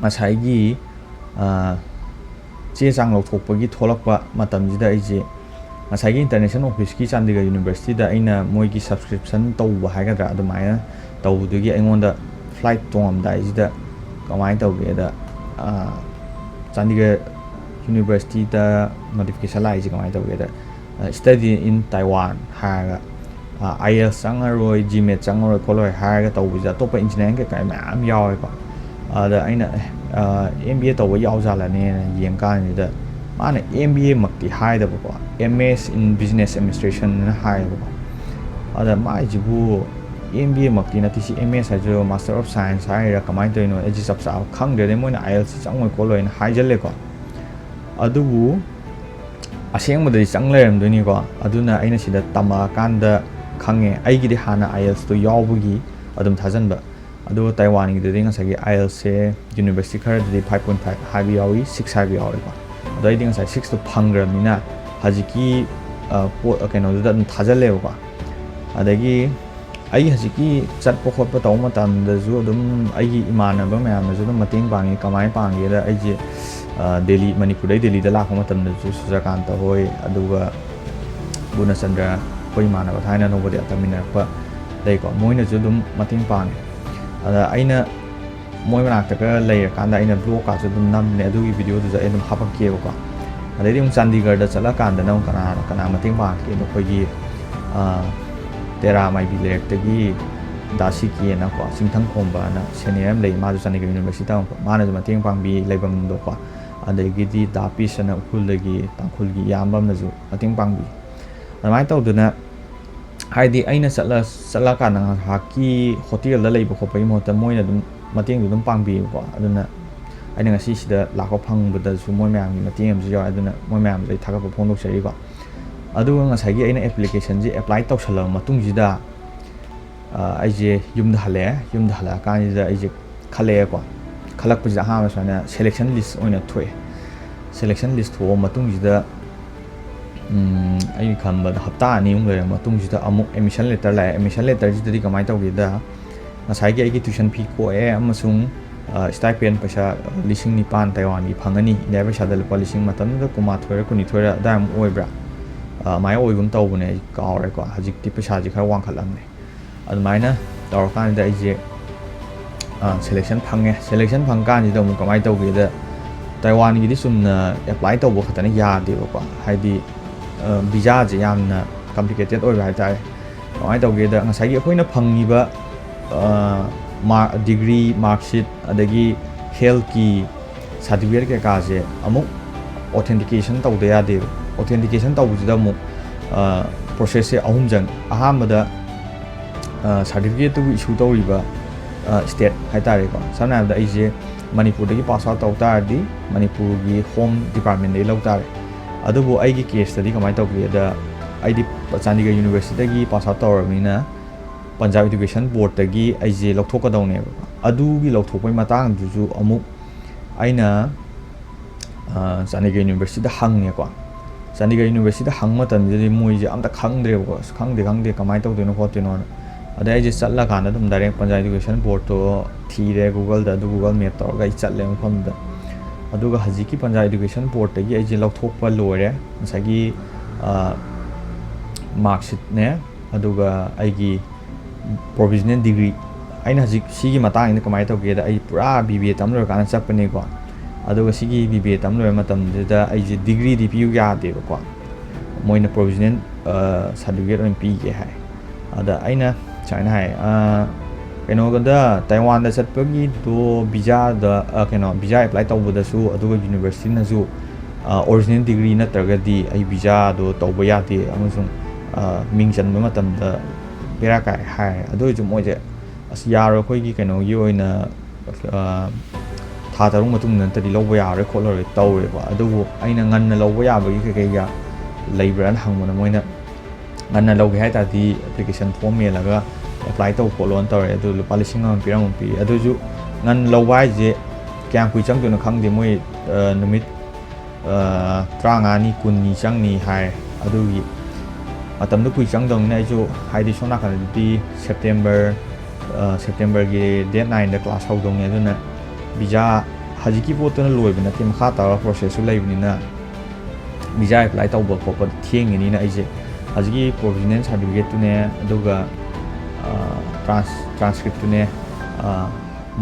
ꯉꯁꯥꯏꯒꯤ ꯆꯦ ꯆꯥꯡ ꯂꯧꯊꯣꯛꯄꯒꯤ ꯊꯣꯛꯂꯛꯄ ꯃꯇꯝꯁꯤꯗ ꯑꯩꯁꯦ ꯉꯁꯥꯏꯒꯤ ꯏꯟꯇꯔꯅꯦꯁꯅꯦꯜ ꯑꯣꯐꯤꯁꯀꯤ ꯆꯥꯟꯗꯤꯒꯔ ꯌꯨꯅꯤꯚꯔꯁꯤꯇꯤꯗ ꯑꯩꯅ ꯃꯣꯏꯒꯤ ꯁꯕꯁꯀ꯭ꯔꯤꯞꯁꯟ ꯇꯧꯕ ꯍꯥꯏꯒꯗ꯭ꯔꯥ ꯑꯗꯨꯃꯥꯏꯅ ꯇꯧꯕꯗꯨꯒꯤ ꯑꯩꯉꯣꯟꯗ ꯐ꯭ꯂꯥꯏꯠ ꯇꯣꯡꯉꯝꯗꯥꯏꯁꯤꯗ ꯀꯃꯥꯏꯅ ꯇꯧꯒꯦꯗ ꯆꯥꯟꯗꯤꯒꯔ ꯌꯨꯅꯤꯚꯔꯁꯤꯇꯤꯗ ꯅꯣꯇꯤꯐꯤꯀꯦꯁꯟ ꯂꯥꯛꯏꯁꯦ ꯀꯃꯥꯏꯅ ꯇꯧꯒꯦꯗ ꯁ꯭ꯇꯗꯤ ꯏꯟ ꯇꯥꯏꯋꯥꯟ ꯍꯥꯏꯔꯒ IELTS ꯆꯪꯉꯔꯣꯏ GMAT ꯆꯪꯉꯔꯣꯏ ꯈꯣꯠꯂꯣꯏ ꯍꯥꯏꯔꯒ ꯇꯧꯕꯁꯤꯗ ꯑꯇꯣꯞꯄ ꯏꯟꯖꯤꯅꯤꯌꯥꯔꯤꯡ ꯀꯩꯀꯥ ꯃꯌꯥꯝ ꯌꯥꯎꯋꯦꯀꯣ ꯑꯗ ꯑꯩꯅ MBA ꯇꯧꯕ ꯌꯥꯎꯖꯥꯠꯂꯅꯦꯅ ꯌꯦꯡ ꯀꯥꯟꯁꯤꯗ ꯃꯥꯅ MBA ꯃꯛꯇꯤ ꯍꯥꯏꯗꯕꯀꯣ MS in Business Administration ꯍꯥꯏꯌꯦꯕꯀꯣ ꯑꯗ ꯃꯥꯏꯁꯤꯕꯨ MBA ꯃꯛꯇꯤ ꯅꯠꯇꯦ ꯁꯤ MS ꯍꯥꯏꯁꯨ ꯃꯥꯁꯇꯔ ꯑꯣꯐ ꯁꯥꯏꯟꯁ ꯍꯥꯏꯔ ꯀꯃꯥꯏꯅ ꯇꯧꯔꯤꯅꯣ ꯑꯩꯁꯦ ꯆꯞ ꯆꯥꯕ ꯈꯪꯗ꯭ꯔꯦ ꯃꯣꯏꯅ IELTS ꯆꯪꯉꯣꯏ ꯈꯣꯠꯂꯣꯏꯅ ꯍꯥꯏꯖꯜꯂꯦꯀꯣ ꯑꯗꯨꯕꯨ ꯑꯁꯦꯡꯕꯗꯗꯤ ꯆꯪ ꯂꯩꯔꯝꯗꯣꯏꯅꯤꯀꯣ ꯑꯗꯨꯅ ꯑꯩꯅ ꯁꯤꯗ ꯇꯝꯃꯛꯑꯀꯥꯟꯗ ꯈꯪꯉꯦ ꯑꯩꯒꯤꯗꯤ ꯍꯥꯟꯅ IELTSꯇꯣ ꯌꯥꯎꯕꯒꯤ ꯑꯗꯨꯝ ꯊꯥꯖꯟꯕ ꯑꯗꯨꯒ ꯇꯥꯏꯋꯥꯟꯒꯤꯗꯗꯤ ꯉꯁꯥꯏꯒꯤ IELTSꯁꯦ ꯌꯨꯅꯤꯚꯔꯁꯤꯇꯤ ꯈꯔꯗꯗꯤ 5.5 ꯍꯥꯏꯕ ꯌꯥꯎꯏ 6 ꯍꯥꯏꯕ ꯌꯥꯎꯏꯀꯣ ꯑꯗꯣ ꯑꯩꯗꯤ ꯉꯁꯥꯏ 6ꯇꯣ ꯐꯪꯈ꯭ꯔꯕꯅꯤꯅ ꯍꯧꯖꯤꯛꯀꯤ ꯀꯩꯅꯣꯗꯨꯗ ꯑꯗꯨꯝ ꯊꯥꯖꯜꯂꯦꯕꯀꯣ ꯑꯗꯒꯤ ꯑꯩ ꯍꯧꯖꯤꯛꯀꯤ ꯆꯠꯄ ꯈꯣꯠꯄ ꯇꯧꯕ ꯃꯇꯝꯗꯁꯨ ꯑꯗꯨꯝ ꯑꯩꯒꯤ ꯏꯃꯥꯟꯅꯕ ꯃꯌꯥꯝꯅꯁꯨ ꯑꯗꯨꯝ ꯃꯇꯦꯡ ꯄꯥꯡꯉꯤ ꯀꯃꯥꯏꯅ ꯄꯥꯡꯒꯦꯗ ꯑꯩꯁꯦ ꯗꯦꯜꯂꯤ ꯃꯅꯤꯄꯨꯔꯗꯩ ꯗꯦꯜꯂꯤꯗ ꯂꯥꯛꯄ ꯃꯇꯝꯗꯁꯨ ꯁꯨꯖꯥꯀꯥꯟꯇ ꯍꯣꯏ ꯑꯗꯨꯒ ꯒꯨꯅꯆꯟꯗ꯭ꯔ ꯑꯩꯈꯣꯏ ꯏꯃꯥꯟꯅꯕ ꯊꯥꯏꯅ ꯅꯣꯡꯕꯣꯗꯤꯌꯥ ꯇꯝꯃꯤꯟꯅꯔꯛꯄ ꯂꯩꯀꯣ ꯃꯣꯏꯅꯁꯨ ꯑꯗꯨꯝ ꯃꯇꯦꯡ ꯄꯥꯡꯉꯦ ꯑꯗ ꯑꯩꯅ ꯃꯣꯏ ꯃꯅꯥꯛꯇꯒ ꯂꯩꯔꯀꯥꯟꯗ ꯑꯩꯅ ꯕ꯭ꯂꯣꯒꯀꯥꯁꯨ ꯑꯗꯨꯝ ꯅꯝꯃꯦ ꯑꯗꯨꯒꯤ ꯚꯤꯗꯤꯑꯣꯗꯨꯁꯨ ꯑꯩ ꯑꯗꯨꯝ ꯍꯥꯞꯄꯛꯀꯦꯕꯀꯣ ꯑꯗꯩꯗꯤ ꯑꯃꯨꯛ ꯆꯥꯟꯗꯤꯒꯔꯗ ꯆꯠꯂꯀꯥꯟꯗꯅ ꯑꯃꯨꯛ ꯀꯅꯥ ꯃꯇꯦꯡ ꯄꯥꯡꯉꯛꯀꯦꯗꯣ ꯑꯩꯈꯣꯏꯒꯤ ꯇꯦꯔꯥ ꯃꯥꯏꯕꯤ ꯂꯩꯔꯛꯇꯒꯤ ꯗꯥꯁꯤꯀꯦꯅꯀꯣ ꯆꯤꯡꯊꯪꯈꯣꯝꯕꯅ ꯁꯦꯅꯤꯌꯔ ꯑꯃ ꯂꯩ ꯃꯥꯁꯨ ꯆꯥꯟꯗꯤꯒꯔ ꯌꯨꯅꯤꯚꯔꯁꯤꯇꯤ ꯇꯝꯃꯛꯄ ꯃꯥꯅꯁꯨ ꯃꯇꯦꯡ ꯄꯥꯡꯕꯤ ꯂꯩꯐꯝꯗꯣꯀꯣ ꯑꯗꯒꯤꯗꯤ ꯗꯥ ꯄꯤꯁꯅ ꯎꯈ꯭ꯔꯨꯜꯗꯒꯤ ꯇꯥꯡꯈꯨꯜꯒꯤ ꯏꯌꯥꯝꯕ ꯑꯃꯅꯁꯨ ꯃꯇꯦꯡ ꯄꯥꯡꯕꯤ ꯑꯗꯨꯃꯥꯏꯅ ꯇꯧꯗꯅ ꯍꯥꯏꯗꯤ ꯑꯩꯅ ꯆꯠꯂꯀꯥꯟꯗ ꯉꯥꯏꯍꯥꯛꯀꯤ ꯍꯣꯇꯦꯜꯗ ꯂꯩꯕ ꯈꯣꯠꯄꯒꯤ ꯃꯍꯨꯠꯇ ꯃꯣꯏꯅ ꯑꯗꯨꯝ ꯃꯇꯦꯡꯗꯨ ꯑꯗꯨꯝ ꯄꯥꯡꯕꯤꯌꯦꯕꯀꯣ ꯑꯗꯨꯅ ꯑꯩꯅ ꯉꯁꯤ ꯁꯤꯗ ꯂꯥꯛꯄ ꯐꯪꯕꯗꯁꯨ ꯃꯣꯏ ꯃꯌꯥꯝꯒꯤ ꯃꯇꯦꯡ ꯑꯃꯁꯨ ꯌꯥꯎꯋꯦ ꯑꯗꯨꯅ ꯃꯣꯏ ꯃꯌꯥꯝꯁꯨ ꯑꯩ ꯊꯥꯒꯠꯄ ꯐꯣꯡꯗꯣꯛꯆꯔꯤꯀꯣ ꯑꯗꯨꯒ ꯉꯁꯥꯏꯒꯤ ꯑꯩꯅ ꯑꯦꯄ꯭ꯂꯤꯀꯦꯁꯟꯁꯦ ꯑꯦꯄ꯭ꯂꯥꯏ ꯇꯧꯁꯜꯂꯕ ꯃꯇꯨꯡꯁꯤꯗ ꯑꯩꯁꯦ ꯌꯨꯝꯗ ꯍꯜꯂꯛꯑꯀꯥꯟꯁꯤꯗ ꯑꯩꯁꯦ ꯈꯜꯂꯛꯑꯦꯀꯣ ꯈꯜꯂꯛꯄꯁꯤꯗ ꯑꯍꯥꯟꯕ ꯁꯨꯃꯥꯏꯅ ꯁꯦꯂꯦꯛꯁꯟ ꯂꯤꯁ ꯑꯣꯏꯅ ꯊꯣꯛꯑꯦ ꯁꯦꯂꯦꯛꯁꯟ ꯂꯤꯁ ꯊꯣꯛꯑ ꯃꯇꯨꯡꯁꯤꯗ ꯑꯩꯅ ꯈꯟꯕꯗ ꯍꯞꯇꯥ ꯑꯅꯤꯃꯨꯛ ꯂꯩꯔ ꯃꯇꯨꯡꯁꯤꯗ ꯑꯃꯨꯛ ꯑꯦꯗꯃꯤꯁꯟ ꯂꯦꯇꯔ ꯂꯥꯛꯑꯦ ꯑꯦꯗꯃꯤꯁꯟ ꯂꯦꯇꯔꯁꯤꯗꯗꯤ ꯀꯃꯥꯏꯅ ꯇꯧꯒꯦꯗ ꯉꯁꯥꯏꯒꯤ ꯑꯩꯒꯤ ꯇ꯭ꯌꯨꯁꯟ ꯐꯤ ꯀꯣꯛꯑꯦ ꯑꯃꯁꯨꯡ ꯁ꯭ꯇꯥꯏꯄꯦꯟ ꯄꯩꯁꯥ 9,000 ꯇꯥꯏꯋꯥꯟꯒꯤ ꯐꯪꯒꯅꯤ ꯏꯟꯗꯤꯌꯥ ꯄꯩꯁꯥꯗ ꯂꯨꯄꯥ 1,000 ꯃꯇꯝꯗꯨꯗ 12 22 ꯑꯗꯥꯏꯃꯨꯛ ꯑꯣꯏꯕ꯭ꯔꯥ ꯑꯗꯨꯃꯥꯏꯅ ꯑꯣꯏꯒꯨꯝ ꯇꯧꯕꯅꯦ ꯑꯩ ꯀꯥꯎꯔꯦꯀꯣ ꯍꯧꯖꯤꯛꯇꯤ ꯄꯩꯁꯥꯁꯦ ꯈꯔ ꯋꯥꯡꯈꯠꯂꯝꯅꯦ ꯑꯗꯨꯃꯥꯏꯅ ꯇꯧꯔꯀꯥꯟꯁꯤꯗ ꯑꯩꯁꯦ ꯁꯦꯂꯦꯛꯁꯟ ꯐꯪꯉꯦ ꯁꯦꯂꯦꯛꯁꯟ ꯐꯪꯀꯥꯟꯁꯤꯗ ꯑꯃꯨꯛ ꯀꯃꯥꯏꯅ ꯇꯧꯒꯦꯗ ꯇꯥꯏꯋꯥꯟꯒꯤꯗꯤ ꯆꯨꯝꯅ ꯑꯦꯄ꯭ꯂꯥꯏ ꯇꯧꯕ ꯈꯛꯇꯅ ꯌꯥꯗꯦꯕꯀꯣ ꯍꯥꯏꯗꯤ ꯚꯤꯖꯥꯁꯦ ꯌꯥꯝꯅ ꯀꯝꯄ꯭ꯂꯤꯀꯦꯇꯦꯠ ꯑꯣꯏꯕ ꯍꯥꯏꯇꯥꯔꯦ ꯀꯃꯥꯏꯅ ꯇꯧꯒꯦꯗ ꯉꯁꯥꯏꯒꯤ ꯑꯩꯈꯣꯏꯅ ꯐꯪꯉꯤꯕ ꯗꯤꯒ꯭ꯔꯤ ꯃꯥꯔꯛꯁꯤꯠ ꯑꯗꯒꯤ ꯍꯦꯜꯊꯀꯤ ꯁꯥꯔꯇꯤꯐꯤꯀꯦꯠ ꯀꯩꯀꯥꯁꯦ ꯑꯃꯨꯛ ꯑꯣꯊꯦꯟꯇꯤꯀꯦꯁꯟ ꯇꯧꯗ ꯌꯥꯗꯦꯕ ꯑꯣꯊꯦꯟꯇꯤꯀꯦꯁꯟ ꯇꯧꯕꯁꯤꯗ ꯑꯃꯨꯛ ꯄ꯭ꯔꯣꯁꯦꯁꯁꯦ ꯑꯍꯨꯝ ꯆꯪꯉꯤ ꯑꯍꯥꯟꯕꯗ ꯁꯥꯔꯇꯤꯐꯤꯀꯦꯠꯇꯨꯕꯨ ꯏꯁꯨ ꯇꯧꯔꯤꯕ ꯁ꯭ꯇꯦꯠ ꯍꯥꯏꯇꯥꯔꯦꯀꯣ ꯁꯝꯅ ꯍꯥꯏꯔꯕꯗ ꯑꯩꯁꯦ ꯃꯅꯤꯄꯨꯔꯗꯒꯤ ꯄꯥꯁ ꯑꯥꯎꯠ ꯇꯧ ꯇꯥꯔꯗꯤ ꯃꯅꯤꯄꯨꯔꯒꯤ ꯍꯣꯝ ꯗꯤꯄꯥꯔꯠꯃꯦꯟꯗꯒꯤ ꯂꯧ ꯇꯥꯔꯦ ꯑꯗꯨꯕꯨ ꯑꯩꯒꯤ ꯀꯦꯁꯇꯗꯤ ꯀꯃꯥꯏꯅ ꯇꯧꯒꯦꯗ ꯑꯩꯗꯤ ꯆꯥꯟꯗꯤꯒꯔ ꯌꯨꯅꯤꯚꯔꯁꯤꯇꯤꯗꯒꯤ ꯄꯥꯁ ꯑꯥꯎꯠ ꯇꯧꯔꯕꯅꯤꯅ ꯄꯟꯖꯥꯕ ꯏꯗꯨꯀꯦꯁꯟ ꯕꯣꯔꯗꯇꯒꯤ ꯑꯩꯁꯦ ꯂꯧꯊꯣꯛꯀꯗꯧꯅꯦꯕ ꯑꯗꯨꯒꯤ ꯂꯧꯊꯣꯛꯄꯩ ꯃꯇꯥꯡꯗꯨꯁꯨ ꯑꯃꯨꯛ ꯑꯩꯅ ꯆꯥꯟꯗꯤꯒꯔ ꯌꯨꯅꯤꯚꯔꯁꯤꯇꯤꯗ ꯍꯪꯉꯦꯀꯣ ꯆꯥꯟꯗꯤꯒꯔ ꯌꯨꯅꯤꯚꯔꯁꯤꯇꯤꯗ ꯍꯪꯕ ꯃꯇꯝꯗꯗꯤ ꯃꯣꯏꯁꯦ ꯑꯝꯇ ꯈꯪꯗ꯭ꯔꯦꯕꯀꯣ ꯈꯪꯗꯦ ꯀꯃꯥꯏꯅ ꯇꯧꯗꯣꯏꯅꯣ ꯈꯣꯠꯇꯣꯏꯅꯣꯅ ꯑꯗꯩ ꯑꯩꯁꯦ ꯆꯠꯂꯀꯥꯟꯗ ꯑꯗꯨꯝ ꯗꯥꯏꯔꯦꯛ ꯄꯟꯖꯥꯕ ꯏꯗꯨꯀꯦꯁꯟ ꯕꯣꯔꯗꯇꯣ ꯊꯤꯔꯦ ꯒꯨꯒꯜꯗ ꯑꯗꯨ ꯒꯨꯒꯜ ꯃꯦꯞ ꯇꯧꯔꯒ ꯑꯩ ꯆꯠꯂꯦ ꯃꯐꯝꯗꯨꯗ ꯑꯗꯨꯒ ꯍꯧꯖꯤꯛꯀꯤ ꯄꯟꯖꯥꯕ ꯏꯗꯨꯀꯦꯁꯟ ꯕꯣꯔꯗꯇꯒꯤ ꯑꯩꯁꯦ ꯂꯧꯊꯣꯛꯄ ꯂꯣꯏꯔꯦ ꯉꯁꯥꯏꯒꯤ ꯃꯥꯔꯛꯁꯤꯠꯅꯦ ꯑꯗꯨꯒ ꯑꯩꯒꯤ ꯄ꯭ꯔꯣꯕꯤꯖꯅꯦꯜ ꯗꯤꯒ꯭ꯔꯤ ꯑꯩꯅ ꯍꯧꯖꯤꯛ ꯁꯤꯒꯤ ꯃꯇꯥꯡꯁꯤꯗ ꯀꯃꯥꯏꯅ ꯇꯧꯒꯦꯗ ꯑꯩ ꯄꯨꯔꯥ BBA ꯇꯝ ꯂꯣꯏꯔꯀꯥꯟꯗ ꯆꯠꯄꯅꯦꯀꯣ ꯑꯗꯨꯒ ꯁꯤꯒꯤ BBA ꯇꯝ ꯂꯣꯏꯔ ꯃꯇꯝꯁꯤꯗ ꯑꯩꯁꯦ ꯗꯤꯒ꯭ꯔꯤꯗꯤ ꯄꯤꯌꯨ ꯌꯥꯗꯦꯕꯀꯣ ꯃꯣꯏꯅ ꯄ꯭ꯔꯣꯕꯤꯖꯅꯦꯜ ꯁꯥꯔꯇꯤꯐꯤꯀꯦꯠ ꯑꯣꯏꯅ ꯄꯤꯒꯦ ꯍꯥꯏ ꯑꯗ ꯑꯩꯅ ꯁꯨꯃꯥꯏꯅ ꯍꯥꯏ ꯀꯩꯅꯣꯒꯗ ꯇꯥꯏꯋꯥꯟꯗ ꯆꯠꯄꯒꯤꯗꯣ ꯚꯤꯖꯥꯗ ꯚꯤꯖꯥ ꯑꯦꯄ꯭ꯂꯥꯏ ꯇꯧꯕꯗꯁꯨ ꯑꯗꯨꯒ ꯌꯨꯅꯤꯚꯔꯁꯤꯇꯤꯅꯁꯨ ꯑꯣꯔꯤꯖꯤꯅꯦꯜ ꯗꯤꯒ꯭ꯔꯤ ꯅꯠꯇ꯭ꯔꯒꯗꯤ ꯑꯩ ꯚꯤꯖꯥꯗꯣ ꯇꯧꯕ ꯌꯥꯗꯦ ꯑꯃꯁꯨꯡ ꯃꯤꯡ ꯆꯟꯕ ꯃꯇꯝꯗ ꯕꯦꯔꯥ ꯀꯥꯏ ꯍꯥꯏꯔꯦ ꯑꯗꯨ ꯑꯣꯏꯔꯁꯨ ꯃꯣꯏꯁꯦ ꯑꯁ ꯌꯥꯔꯣꯏ ꯑꯩꯈꯣꯏꯒꯤ ꯀꯩꯅꯣꯒꯤ ꯑꯣꯏꯅ ꯊꯥ 3 ꯃꯇꯨꯡꯗ ꯅꯠꯇꯗꯤ ꯂꯧꯕ ꯌꯥꯔꯣꯏ ꯈꯣꯠꯂꯔꯣꯏ ꯇꯧꯔꯦꯀꯣ ꯑꯗꯨꯕꯨ ꯑꯩꯅ ꯉꯟꯅ ꯂꯧꯕ ꯌꯥꯕꯒꯤ ꯀꯩꯀꯩꯒ ꯂꯩꯕ꯭ꯔꯥꯅ ꯍꯪꯕꯗ ꯃꯣꯏꯅ ꯉꯟꯅ ꯂꯧꯒꯦ ꯍꯥꯏ ꯇꯥꯔꯗꯤ ꯑꯦꯄ꯭ꯂꯤꯀꯦꯁꯟ ꯐꯣꯝ ꯃꯦꯜꯂꯒ ꯑꯦꯄ꯭ꯂꯥꯏ ꯇꯧ ꯈꯣꯠꯂꯣꯅ ꯇꯧꯔꯦ ꯑꯗꯨ ꯂꯨꯄꯥ 1,000 ꯄꯤꯔꯝꯃꯨ ꯄꯤ ꯑꯗꯨꯁꯨ ꯉꯟꯅ ꯂꯧꯕ ꯍꯥꯏꯁꯦ ꯀꯌꯥꯝ ꯀꯨꯏ ꯆꯪꯗꯣꯏꯅꯣ ꯈꯪꯗꯦ ꯃꯣꯏ ꯅꯨꯃꯤꯠ 35 20 ꯆꯪꯅꯤ ꯍꯥꯏꯔꯦ ꯑꯗꯨꯒꯤ ꯃꯇꯝꯗꯣ ꯀꯨꯏ ꯆꯪꯗꯕꯅꯤ나 ꯑꯩꯁꯨ ꯍꯥꯏꯗꯤ ꯁꯣꯝ ꯅꯥꯀꯟꯗꯗꯤ ꯁꯦꯞꯇꯦꯝꯕꯔꯒꯤ ꯗꯦꯠ 9ꯗ ꯀ꯭ꯂꯥꯁ ꯍꯧꯗꯧꯅꯤ ꯑꯗꯨꯅ ꯚꯤꯖꯥ ꯍꯧꯖꯤꯛꯀꯤ ꯄꯣꯠꯇꯨꯅ ꯂꯣꯏꯕ ꯅꯠꯇꯦ ꯃꯈꯥ ꯇꯥꯕ ꯄ꯭ꯔꯣꯁꯦꯁꯁꯨ ꯂꯩꯕꯅꯤꯅ ꯚꯤꯖꯥ ꯑꯦꯄ꯭ꯂꯥꯏ ꯇꯧꯕ ꯈꯣꯠꯄ ꯊꯦꯡꯉꯤꯅꯤꯅ ꯑꯩꯁꯦ ꯍꯧꯖꯤꯛꯀꯤ ꯄ꯭ꯔꯣꯕꯤꯖꯅꯦꯜ ꯁꯥꯔꯇꯤꯐꯤꯀꯦꯠꯇꯨꯅꯦ ꯑꯗꯨꯒ ꯇ꯭ꯔꯥꯟꯁꯀ꯭ꯔꯤꯞꯇꯨꯅꯦ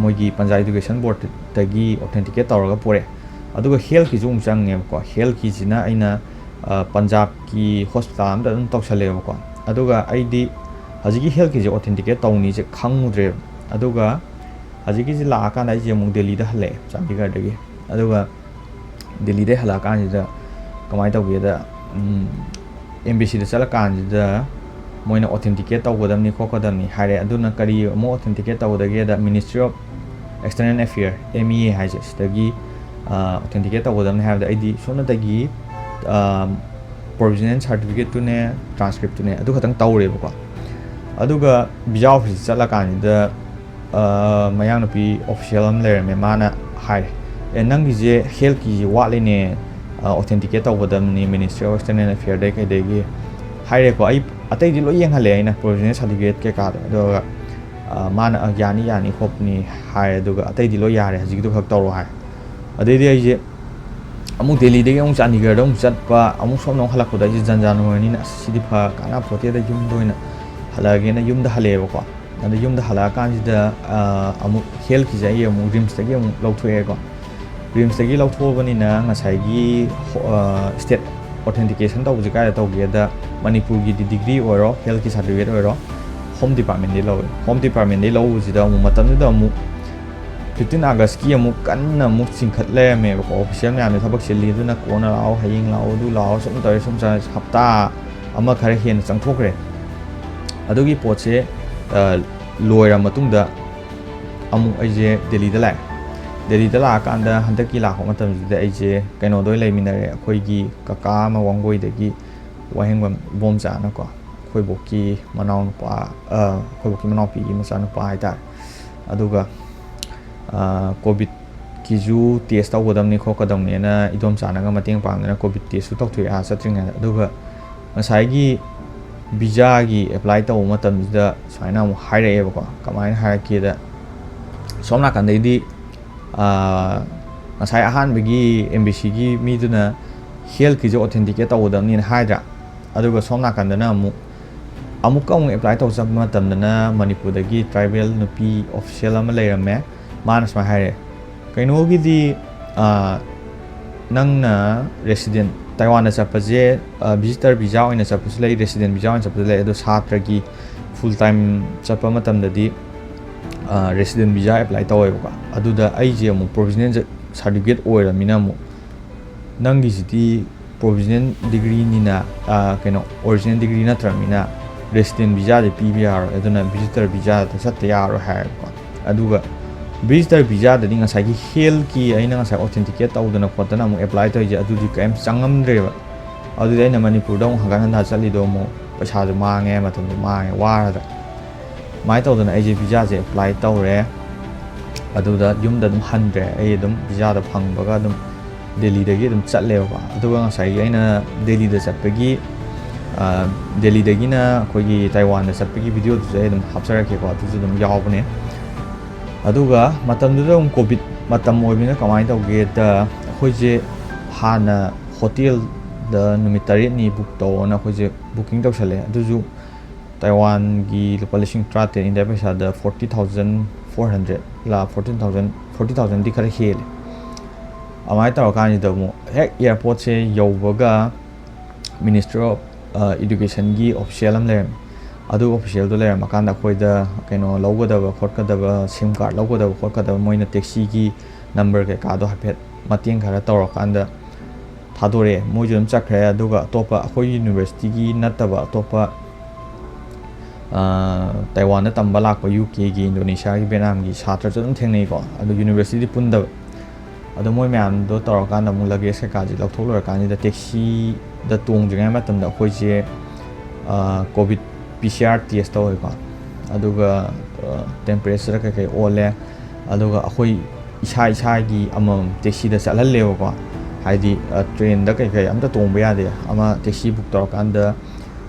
ꯃꯣꯏꯒꯤ ꯄꯟꯖꯥꯕ ꯏꯗꯨꯀꯦꯁꯟ ꯕꯣꯔꯗꯇꯒꯤ ꯑꯣꯊꯦꯟꯇꯤꯀꯦꯠ ꯇꯧꯔꯒ ꯄꯨꯔꯛꯑꯦ ꯑꯗꯨꯒ ꯍꯦꯜꯊꯀꯤꯁꯨ ꯑꯃꯨꯛ ꯆꯪꯉꯦꯕꯀꯣ ꯍꯦꯜꯊꯀꯤꯁꯤꯅ ꯑꯩꯅ ꯄꯟꯖꯥꯕꯀꯤ ꯍꯣꯁꯄꯤꯇꯥꯜ ꯑꯃꯗ ꯑꯗꯨꯝ ꯇꯧꯁꯜꯂꯦꯕꯀꯣ ꯑꯗꯨꯒ ꯑꯩꯗꯤ ꯍꯧꯖꯤꯛꯀꯤ ꯍꯦꯜꯊꯀꯤꯁꯦ ꯑꯣꯊꯦꯟꯇꯤꯀꯦꯠ ꯇꯧꯅꯤꯁꯦ ꯈꯪꯉꯨꯗ꯭ꯔꯦꯕ ꯑꯗꯨꯒ ꯍꯧꯖꯤꯛꯀꯤꯁꯦ ꯂꯥꯛꯑꯀꯥꯟꯗ ꯑꯩꯁꯦ ꯑꯃꯨꯛ ꯗꯦꯜꯂꯤꯗ ꯍꯜꯂꯛꯑꯦ ꯆꯥꯟꯗꯤꯒꯔꯗꯒꯤ ꯑꯗꯨꯒ ꯗꯦꯜꯂꯤꯗꯩ ꯍꯜꯂꯛꯑꯀꯥꯟꯁꯤꯗ ꯀꯃꯥꯏꯅ ꯇꯧꯒꯦꯗ MBCꯗ ꯆꯠꯂꯀꯥꯟꯁꯤꯗ ꯃꯣꯏꯅ ꯑꯣꯊꯦꯟꯇꯤꯀꯦꯠ ꯇꯧꯒꯗꯕꯅꯤ ꯈꯣꯠꯀꯗꯕꯅꯤ ꯍꯥꯏꯔꯦ ꯑꯗꯨꯅ ꯀꯔꯤ ꯑꯃꯨꯛ ꯑꯣꯊꯦꯟꯇꯤꯀꯦꯠ ꯇꯧꯒꯗꯒꯦꯗ ministry of external affairs MEA ꯍꯥꯏꯁꯦ ꯁꯤꯗꯒꯤ ꯑꯣꯊꯦꯟꯇꯤꯀꯦꯠ ꯇꯧꯒꯗꯕꯅꯤ ꯍꯥꯏꯕꯗ ꯑꯩꯗꯤ ꯁꯣꯝꯅꯇꯒꯤ ꯄ꯭ꯔꯣꯕꯤꯖꯅꯦꯜ ꯁꯥꯔꯇꯤꯐꯤꯀꯦꯠꯇꯨꯅꯦ ꯇ꯭ꯔꯥꯟꯁꯀ꯭ꯔꯤꯞꯇꯨꯅꯦ ꯑꯗꯨ ꯈꯛꯇꯪ ꯇꯧꯔꯦꯕꯀꯣ ꯑꯗꯨꯒ ꯚꯤꯖꯥ ꯑꯣꯐꯤꯁ ꯆꯠꯂꯀꯥꯟꯁꯤꯗ ꯃꯌꯥꯡ ꯅꯨꯄꯤ ꯑꯣꯐꯤꯁꯤꯌꯦꯜ ꯑꯃ ꯂꯩꯔꯝꯃꯦ ꯃꯥꯅ ꯍꯥꯏꯔꯦ ꯅꯪꯒꯤꯁꯦ ꯍꯦꯜꯊꯀꯤꯁꯦ ꯋꯥꯠꯂꯤꯅꯦ ꯑꯣꯊꯦꯟꯇꯤꯀꯦꯠ ꯇꯧꯒꯗꯕꯅꯤ ꯃꯤꯅꯤꯁꯇ꯭ꯔꯤ ꯑꯣꯐ ꯑꯦꯛꯁꯇꯔꯅꯦꯜ ꯑꯦꯐꯤꯌꯔꯗꯩ ꯀꯩꯗꯒꯤ ꯍꯥꯏꯔꯦꯀꯣ ꯑꯩ ꯑꯇꯩꯗꯤ ꯂꯣꯏ ꯌꯦꯡꯍꯜꯂꯦ ꯑꯩꯅ ꯄ꯭ꯔꯣꯕꯤꯖꯅꯦꯜ ꯁꯥꯔꯇꯤꯐꯤꯀꯦꯠ ꯀꯩꯀꯥꯗꯣ ꯑꯗꯨꯒ ꯃꯥꯅ ꯌꯥꯅꯤ ꯈꯣꯠꯄꯅꯤ ꯍꯥꯏꯔꯦ ꯑꯗꯨꯒ ꯑꯇꯩꯗꯤ ꯂꯣꯏ ꯌꯥꯔꯦ ꯍꯧꯖꯤꯛꯀꯤꯗꯣ ꯈꯛ ꯇꯧꯔꯣ ꯍꯥꯏ ꯑꯗꯩꯗꯤ ꯑꯩꯁꯦ ꯑꯃꯨꯛ ꯗꯦꯜꯂꯤꯗꯒꯤ ꯑꯃꯨꯛ ꯆꯥꯟꯗꯤꯒꯔꯗ ꯑꯃꯨꯛ ꯆꯠꯄ ꯑꯃꯨꯛ ꯁꯣꯝꯗ ꯑꯃꯨꯛ ꯍꯜꯂꯛꯄꯗ ꯑꯩꯁꯦ ꯖꯟꯖꯥꯟ ꯑꯣꯏꯔꯅꯤꯅ ꯁꯤꯗꯤ ꯀꯥꯟꯅꯄꯣꯠꯇꯦꯗ ꯌꯨꯝꯗ ꯑꯣꯏꯅ ꯍꯜꯂꯛꯑꯒꯦꯅ ꯌꯨꯝꯗ ꯍꯜꯂꯛꯑꯦꯕꯀꯣ ꯑꯗ ꯌꯨꯝꯗ ꯍꯜꯂꯛꯑꯀꯥꯟꯁꯤꯗ ꯑꯃꯨꯛ ꯍꯦꯜꯊꯀꯤꯁꯦ ꯑꯩ ꯑꯃꯨꯛ ꯔꯤꯝꯁꯇꯒꯤ ꯑꯃꯨꯛ ꯂꯧꯊꯣꯛꯑꯦꯀꯣ ꯔꯤꯝꯁꯇꯒꯤ ꯂꯧꯊꯣꯛꯑꯕꯅꯤꯅ ꯉꯁꯥꯏꯒꯤ ꯁ꯭ꯇꯦꯠ ꯑꯣꯊꯦꯟꯇꯤꯀꯦꯁꯟ ꯇꯧꯕꯁꯦ ꯀꯥꯏꯗ ꯇꯧꯒꯦꯗ ꯃꯅꯤꯄꯨꯔꯒꯤꯗꯤ ꯗꯤꯒ꯭ꯔꯤ ꯑꯣꯏꯔꯣ ꯍꯦꯜꯊꯀꯤ ꯁꯥꯔꯇꯤꯐꯤꯀꯦꯠ ꯑꯣꯏꯔꯣ ꯍꯣꯝ ꯗꯤꯄꯥꯔꯠꯃꯦꯟꯇꯩ ꯂꯧꯋꯦ ꯍꯣꯝ ꯗꯤꯄꯥꯔꯠꯃꯦꯟꯇꯩ ꯂꯧꯕꯁꯤꯗ ꯑꯃꯨꯛ ꯃꯇꯝꯗꯨꯗ ꯑꯃꯨꯛ 15 ꯑꯥꯒꯁꯀꯤ ꯑꯃꯨꯛ ꯀꯟꯅ ꯑꯃꯨꯛ ꯆꯤꯡꯈꯠ ꯂꯩꯔꯝꯃꯦꯕꯀꯣ ꯑꯣꯐꯤꯁꯤꯌꯦꯜ ꯃꯌꯥꯝꯗ ꯊꯕꯛ ꯆꯤꯜꯂꯤ ꯑꯗꯨꯅ ꯀꯣꯟꯅ ꯂꯥꯛꯑꯣ ꯍꯌꯦꯡ ꯂꯥꯛꯑꯣ ꯑꯗꯨ ꯂꯥꯛꯑꯣ ꯁꯨꯝ ꯇꯧꯔꯦ ꯁꯨꯝ ꯍꯞꯇꯥ ꯑꯃ ꯈꯔ ꯍꯦꯟꯅ ꯆꯪꯊꯣꯛꯈ꯭ꯔꯦ ꯑꯗꯨꯒꯤ ꯄꯣꯠꯁꯦ ꯂꯣꯏꯔ ꯃꯇꯨꯡꯗ ꯑꯃꯨꯛ ꯑꯩꯁꯦ ꯗꯦꯜꯂꯤꯗ ꯂꯥꯛꯑꯦ ꯗꯦꯜꯂꯤꯗ ꯂꯥꯛꯑꯀꯥꯟꯗ ꯍꯟꯗꯛꯀꯤ ꯂꯥꯛꯄ ꯃꯇꯝꯁꯤꯗ ꯑꯩꯁꯦ ꯀꯩꯅꯣꯗ ꯑꯣꯏꯅ ꯂꯩꯃꯤꯟꯅꯔꯦ ꯑꯩꯈꯣꯏꯒꯤ ꯀꯀꯥ ꯑꯃ ꯋꯥꯡꯒꯣꯏꯗꯒꯤ ꯋꯥꯍꯦꯡꯕꯝ ꯏꯕꯣꯝꯆꯥꯅꯀꯣ ꯑꯩꯈꯣꯏꯕꯣꯛꯀꯤ ꯃꯅꯥꯎꯅꯨꯄꯥ ꯑꯩꯈꯣꯏꯕꯣꯛꯀꯤ ꯃꯅꯥꯎꯄꯤꯒꯤ ꯃꯆꯥꯅꯨꯄꯥ ꯍꯥꯏꯇꯥꯔꯦ ꯑꯗꯨꯒ ꯀꯣꯚꯤꯗꯀꯤꯁꯨ ꯇꯦꯁ ꯇꯧꯒꯗꯕꯅꯤ ꯈꯣꯠꯀꯗꯕꯅꯤꯅ ꯏꯗꯣꯝꯆꯥꯅꯒ ꯃꯇꯦꯡ ꯄꯥꯡꯗꯅ ꯀꯣꯚꯤꯗ ꯇꯦꯁꯁꯨ ꯇꯧꯊꯣꯛꯑꯦ ꯆꯠꯇ꯭ꯔꯤꯉꯩꯗ ꯑꯗꯨꯒ ꯉꯁꯥꯏꯒꯤ ꯚꯤꯖꯥꯒꯤ ꯑꯦꯄ꯭ꯂꯥꯏ ꯇꯧꯕ ꯃꯇꯝꯁꯤꯗ ꯁꯨꯃꯥꯏꯅ ꯑꯃꯨꯛ ꯍꯥꯏꯔꯛꯑꯦꯕꯀꯣ ꯀꯃꯥꯏꯅ ꯍꯥꯏꯔꯛꯀꯦꯗ ꯁꯣꯝ ꯅꯥꯀꯟꯗꯩꯗꯤ ꯉꯁꯥꯏ ꯑꯍꯥꯟꯕꯒꯤ MBCꯒꯤ ꯃꯤꯗꯨꯅ ꯍꯦꯜꯊꯀꯤꯁꯦ ꯑꯣꯊꯦꯟꯇꯤꯀꯦꯠ ꯇꯧꯒꯗꯕꯅꯤꯅ ꯍꯥꯏꯗ꯭ꯔꯥ ꯑꯗꯨꯒ ꯁꯣꯝ ꯅꯥꯀꯟꯗꯅ ꯑꯃꯨꯛꯀ ꯑꯦꯄ꯭ꯂꯥꯏ ꯇꯧ ꯆꯠꯄ ꯃꯇꯝꯗꯅ ꯃꯅꯤꯄꯨꯔꯗꯒꯤ ꯇ꯭ꯔꯥꯏꯕꯦꯜ ꯅꯨꯄꯤ ꯑꯣꯐꯤꯁꯤꯌꯦꯜ ꯑꯃ ꯂꯩꯔꯝꯃꯦ ꯃꯥꯅ ꯁꯨꯃꯥꯏꯅ ꯍꯥꯏꯔꯛꯑꯦ ꯀꯩꯅꯣꯒꯤꯗꯤ ꯅꯪꯅ ꯔꯦꯁꯤꯗꯦꯟ ꯇꯥꯏꯋꯥꯟꯗ ꯆꯠꯄꯁꯦ ꯚꯤꯖꯤꯇꯔ ꯚꯤꯖꯥ ꯑꯣꯏꯅ ꯆꯠꯄꯁꯨ ꯂꯩ ꯔꯦꯁꯤꯗꯦꯟ ꯚꯤꯖꯥ ꯑꯣꯏꯅ ꯆꯠꯄꯁꯨ ꯂꯩ ꯑꯗꯣ ꯁꯥꯇ꯭ꯔꯒꯤ ꯐꯨꯜ ꯇꯥꯏꯝ ꯆꯠꯄ ꯃꯇꯝꯗꯗꯤ ꯔꯦꯁꯤꯗꯦꯟ ꯚꯤꯖꯥ ꯑꯦꯄ꯭ꯂꯥꯏ ꯇꯧꯋꯦꯕꯀꯣ ꯑꯗꯨꯗ ꯑꯩꯁꯦ ꯑꯃꯨꯛ ꯄ꯭ꯔꯣꯕꯤꯖꯅꯦꯜ ꯁꯥꯔꯇꯤꯐꯤꯀꯦꯠ ꯑꯣꯏꯔꯕꯅꯤꯅ ꯑꯃꯨꯛ ꯅꯪꯒꯤꯁꯤꯗꯤ ꯄ꯭ꯔꯣꯕꯤꯖꯅꯦꯜ ꯗꯤꯒ꯭ꯔꯤꯅꯤꯅ ꯀꯩꯅꯣ ꯑꯣꯔꯤꯖꯤꯅꯦꯜ ꯗꯤꯒ꯭ꯔꯤ ꯅꯠꯇ꯭ꯔꯕꯅꯤna ꯔꯦꯁꯤꯗꯦꯟ ꯚꯤꯖꯥꯁꯦ ꯄꯤꯕ ꯌꯥꯔꯣꯏ ꯑꯗꯨꯅ ꯚꯤꯖꯤꯇꯔ ꯚꯤꯖꯥꯗ ꯆꯠꯇ ꯌꯥꯔꯣꯏ ꯍꯥꯏꯌꯦꯕꯀꯣ ꯑꯗꯨꯒ ꯚꯤꯖꯤꯇꯔ ꯚꯤꯖꯥꯗꯗꯤ ꯉꯁꯥꯏꯒꯤ ꯍꯦꯜꯊꯀꯤ ꯑꯩꯅ ꯉꯁꯥꯏ ꯑꯣꯊꯦꯟꯇꯤꯀꯦꯠ ꯇꯧꯗꯅ ꯈꯣꯠꯇꯅ ꯑꯃꯨꯛ ꯑꯦꯄ꯭ꯂꯥꯏ ꯇꯧꯔꯤꯁꯦ ꯑꯗꯨꯗꯤ ꯀꯩꯝ ꯆꯪꯉꯝꯗ꯭ꯔꯦꯕ ꯑꯗꯨꯗꯤ ꯑꯩꯅ ꯃꯅꯤꯄꯨꯔꯗ ꯑꯃꯨꯛ ꯍꯪꯒꯠ ꯍꯟꯗꯥ ꯆꯠꯂꯤꯗꯣ ꯑꯃꯨꯛ ꯄꯩꯁꯥꯁꯨ ꯃꯥꯡꯉꯦ ꯃꯇꯝꯁꯨ ꯃꯥꯡꯉꯦ ꯋꯥꯔꯗ꯭ꯔꯥ ꯑꯗꯨꯃꯥꯏꯅ ꯇꯧꯗꯅ ꯑꯩꯁꯦ ꯚꯤꯖꯥꯁꯦ ꯑꯦꯄ꯭ꯂꯥꯏ ꯇꯧꯔꯦ ꯑꯗꯨꯗ ꯌꯨꯝꯗ ꯑꯗꯨꯝ ꯍꯟꯗ꯭ꯔꯦ ꯑꯩ ꯑꯗꯨꯝ ꯚꯤꯖꯥꯗ ꯐꯪꯕꯒ ꯑꯗꯨꯝ ꯗꯦꯜꯂꯤꯗꯒꯤ ꯑꯗꯨꯝ ꯆꯠꯂꯦꯕꯀꯣ ꯑꯗꯨꯒ ꯉꯁꯥꯏꯒꯤ ꯑꯩꯅ ꯗꯦꯜꯂꯤꯗ ꯆꯠꯄꯒꯤ ꯗꯦꯜꯂꯤꯗꯒꯤꯅ ꯑꯩꯈꯣꯏꯒꯤ ꯇꯥꯏꯋꯥꯟꯗ ꯆꯠꯄꯒꯤ ꯚꯤꯗꯤꯑꯣꯗꯨꯁꯨ ꯑꯩ ꯑꯗꯨꯝ ꯍꯥꯞꯆꯔꯛꯀꯦꯀꯣ ꯑꯗꯨꯁꯨ ꯑꯗꯨꯝ ꯌꯥꯎꯕꯅꯦ ꯑꯗꯨꯒ ꯃꯇꯝꯗꯨꯗ ꯑꯃꯨꯛ ꯀꯣꯚꯤꯗ ꯃꯇꯝ ꯑꯣꯏꯕꯅꯤꯅ ꯀꯃꯥꯏꯅ ꯇꯧꯒꯦꯗ ꯑꯩꯈꯣꯏꯁꯦ ꯍꯥꯟꯅ ꯍꯣꯇꯦꯜꯗ ꯅꯨꯃꯤꯠ 7ꯅꯤ ꯕꯨꯛ ꯇꯧꯑꯣꯅ ꯑꯩꯈꯣꯏꯁꯦ ꯕꯨꯀꯤꯡ ꯇꯧꯁꯜꯂꯦ ꯑꯗꯨꯁꯨ ꯇꯥꯏꯋꯥꯟꯒꯤ ꯂꯨꯄꯥ 13,13 ꯏꯟꯗꯤꯌꯥ ꯄꯩꯁꯥꯗ 40,400 ꯂꯥ 40,000ꯗꯤ ꯈꯔ ꯍꯦꯜꯂꯦ ꯑꯗꯨꯃꯥꯏꯅ ꯇꯧꯔꯀꯥꯟꯁꯤꯗ ꯑꯃꯨꯛ ꯍꯦꯛ ꯑꯦꯌꯥꯔꯄꯣꯔꯠꯁꯦ ꯌꯧꯕꯒ ꯃꯤꯅꯤꯁꯇ꯭ꯔꯤ ꯑꯣꯐ ꯏꯗꯨꯀꯦꯁꯟꯒꯤ ꯑꯣꯐꯤꯁꯤꯌꯦꯜ ꯑꯃ ꯂꯩꯔꯝꯃꯦ ꯑꯗꯨ ꯑꯣꯐꯤꯁꯤꯌꯦꯜꯗꯣ ꯂꯩꯔꯝꯃꯀꯥꯟꯗ ꯑꯩꯈꯣꯏꯗ ꯀꯩꯅꯣ ꯂꯧꯒꯗꯕ ꯈꯣꯠꯀꯗꯕ ꯁꯤꯝ ꯀꯥꯔꯗ ꯂꯧꯒꯗꯕ ꯈꯣꯠꯀꯗꯕ ꯃꯣꯏꯅ ꯇꯦꯛꯁꯤꯒꯤ ꯅꯝꯕꯔ ꯀꯩꯀꯥꯗꯣ ꯍꯥꯏꯐꯦꯠ ꯃꯇꯦꯡ ꯈꯔ ꯇꯧꯔꯀꯥꯟꯗ ꯊꯥꯗꯣꯔꯛꯑꯦ ꯃꯣꯏꯁꯨ ꯑꯗꯨꯝ ꯆꯠꯈ꯭ꯔꯦ ꯑꯗꯨꯒ ꯑꯇꯣꯞꯄ ꯑꯩꯈꯣꯏ ꯌꯨꯅꯤꯚꯔꯁꯤꯇꯤꯒꯤ ꯅꯠꯇꯕ ꯑꯇꯣꯞꯄ ꯇꯥꯏꯋꯥꯟꯗ ꯇꯝꯕ ꯂꯥꯛꯄ UKꯒꯤ ꯏꯟꯗꯣꯅꯦꯁꯤꯌꯥꯒꯤ ꯚꯦꯠꯅꯥꯝꯒꯤ ꯁꯥꯇ꯭ꯔꯁꯨ ꯑꯗꯨꯝ ꯊꯦꯡꯅꯩꯀꯣ ꯑꯗꯣ ꯌꯨꯅꯤꯚꯔꯁꯤꯇꯤ ꯄꯨꯟꯗꯕ ꯑꯗꯣ ꯃꯣꯏ ꯃꯌꯥꯝꯗꯣ ꯇꯧꯔꯀꯥꯟꯗ ꯑꯃꯨꯛ ꯂꯒꯦꯖ ꯀꯩꯀꯥꯁꯦ ꯂꯧꯊꯣꯛ ꯂꯣꯏꯔꯀꯥꯟꯁꯤꯗ ꯇꯦꯛꯁꯤꯗ ꯇꯣꯡꯗ꯭ꯔꯤꯉꯩ ꯃꯇꯝꯗ ꯑꯩꯈꯣꯏꯁꯦ ꯀꯣꯚꯤꯗ PCR ꯇꯦꯁ ꯇꯧꯋꯦꯀꯣ ꯑꯗꯨꯒ ꯇꯦꯝꯄꯔꯦꯆꯔ ꯀꯩꯀꯩ ꯑꯣꯜꯂꯦ ꯑꯗꯨꯒ ꯑꯩꯈꯣꯏ ꯏꯁꯥꯒꯤ ꯑꯃꯃꯝ ꯇꯦꯛꯁꯤꯗ ꯆꯠꯍꯜꯂꯦꯕꯀꯣ ꯍꯥꯏꯗꯤ ꯇ꯭ꯔꯦꯟꯗ ꯀꯩꯀꯩ ꯑꯝꯇ ꯇꯣꯡꯕ ꯌꯥꯗꯦ ꯑꯃ ꯇꯦꯛꯁꯤ ꯕꯨꯛ ꯇꯧꯔꯀꯥꯟꯗ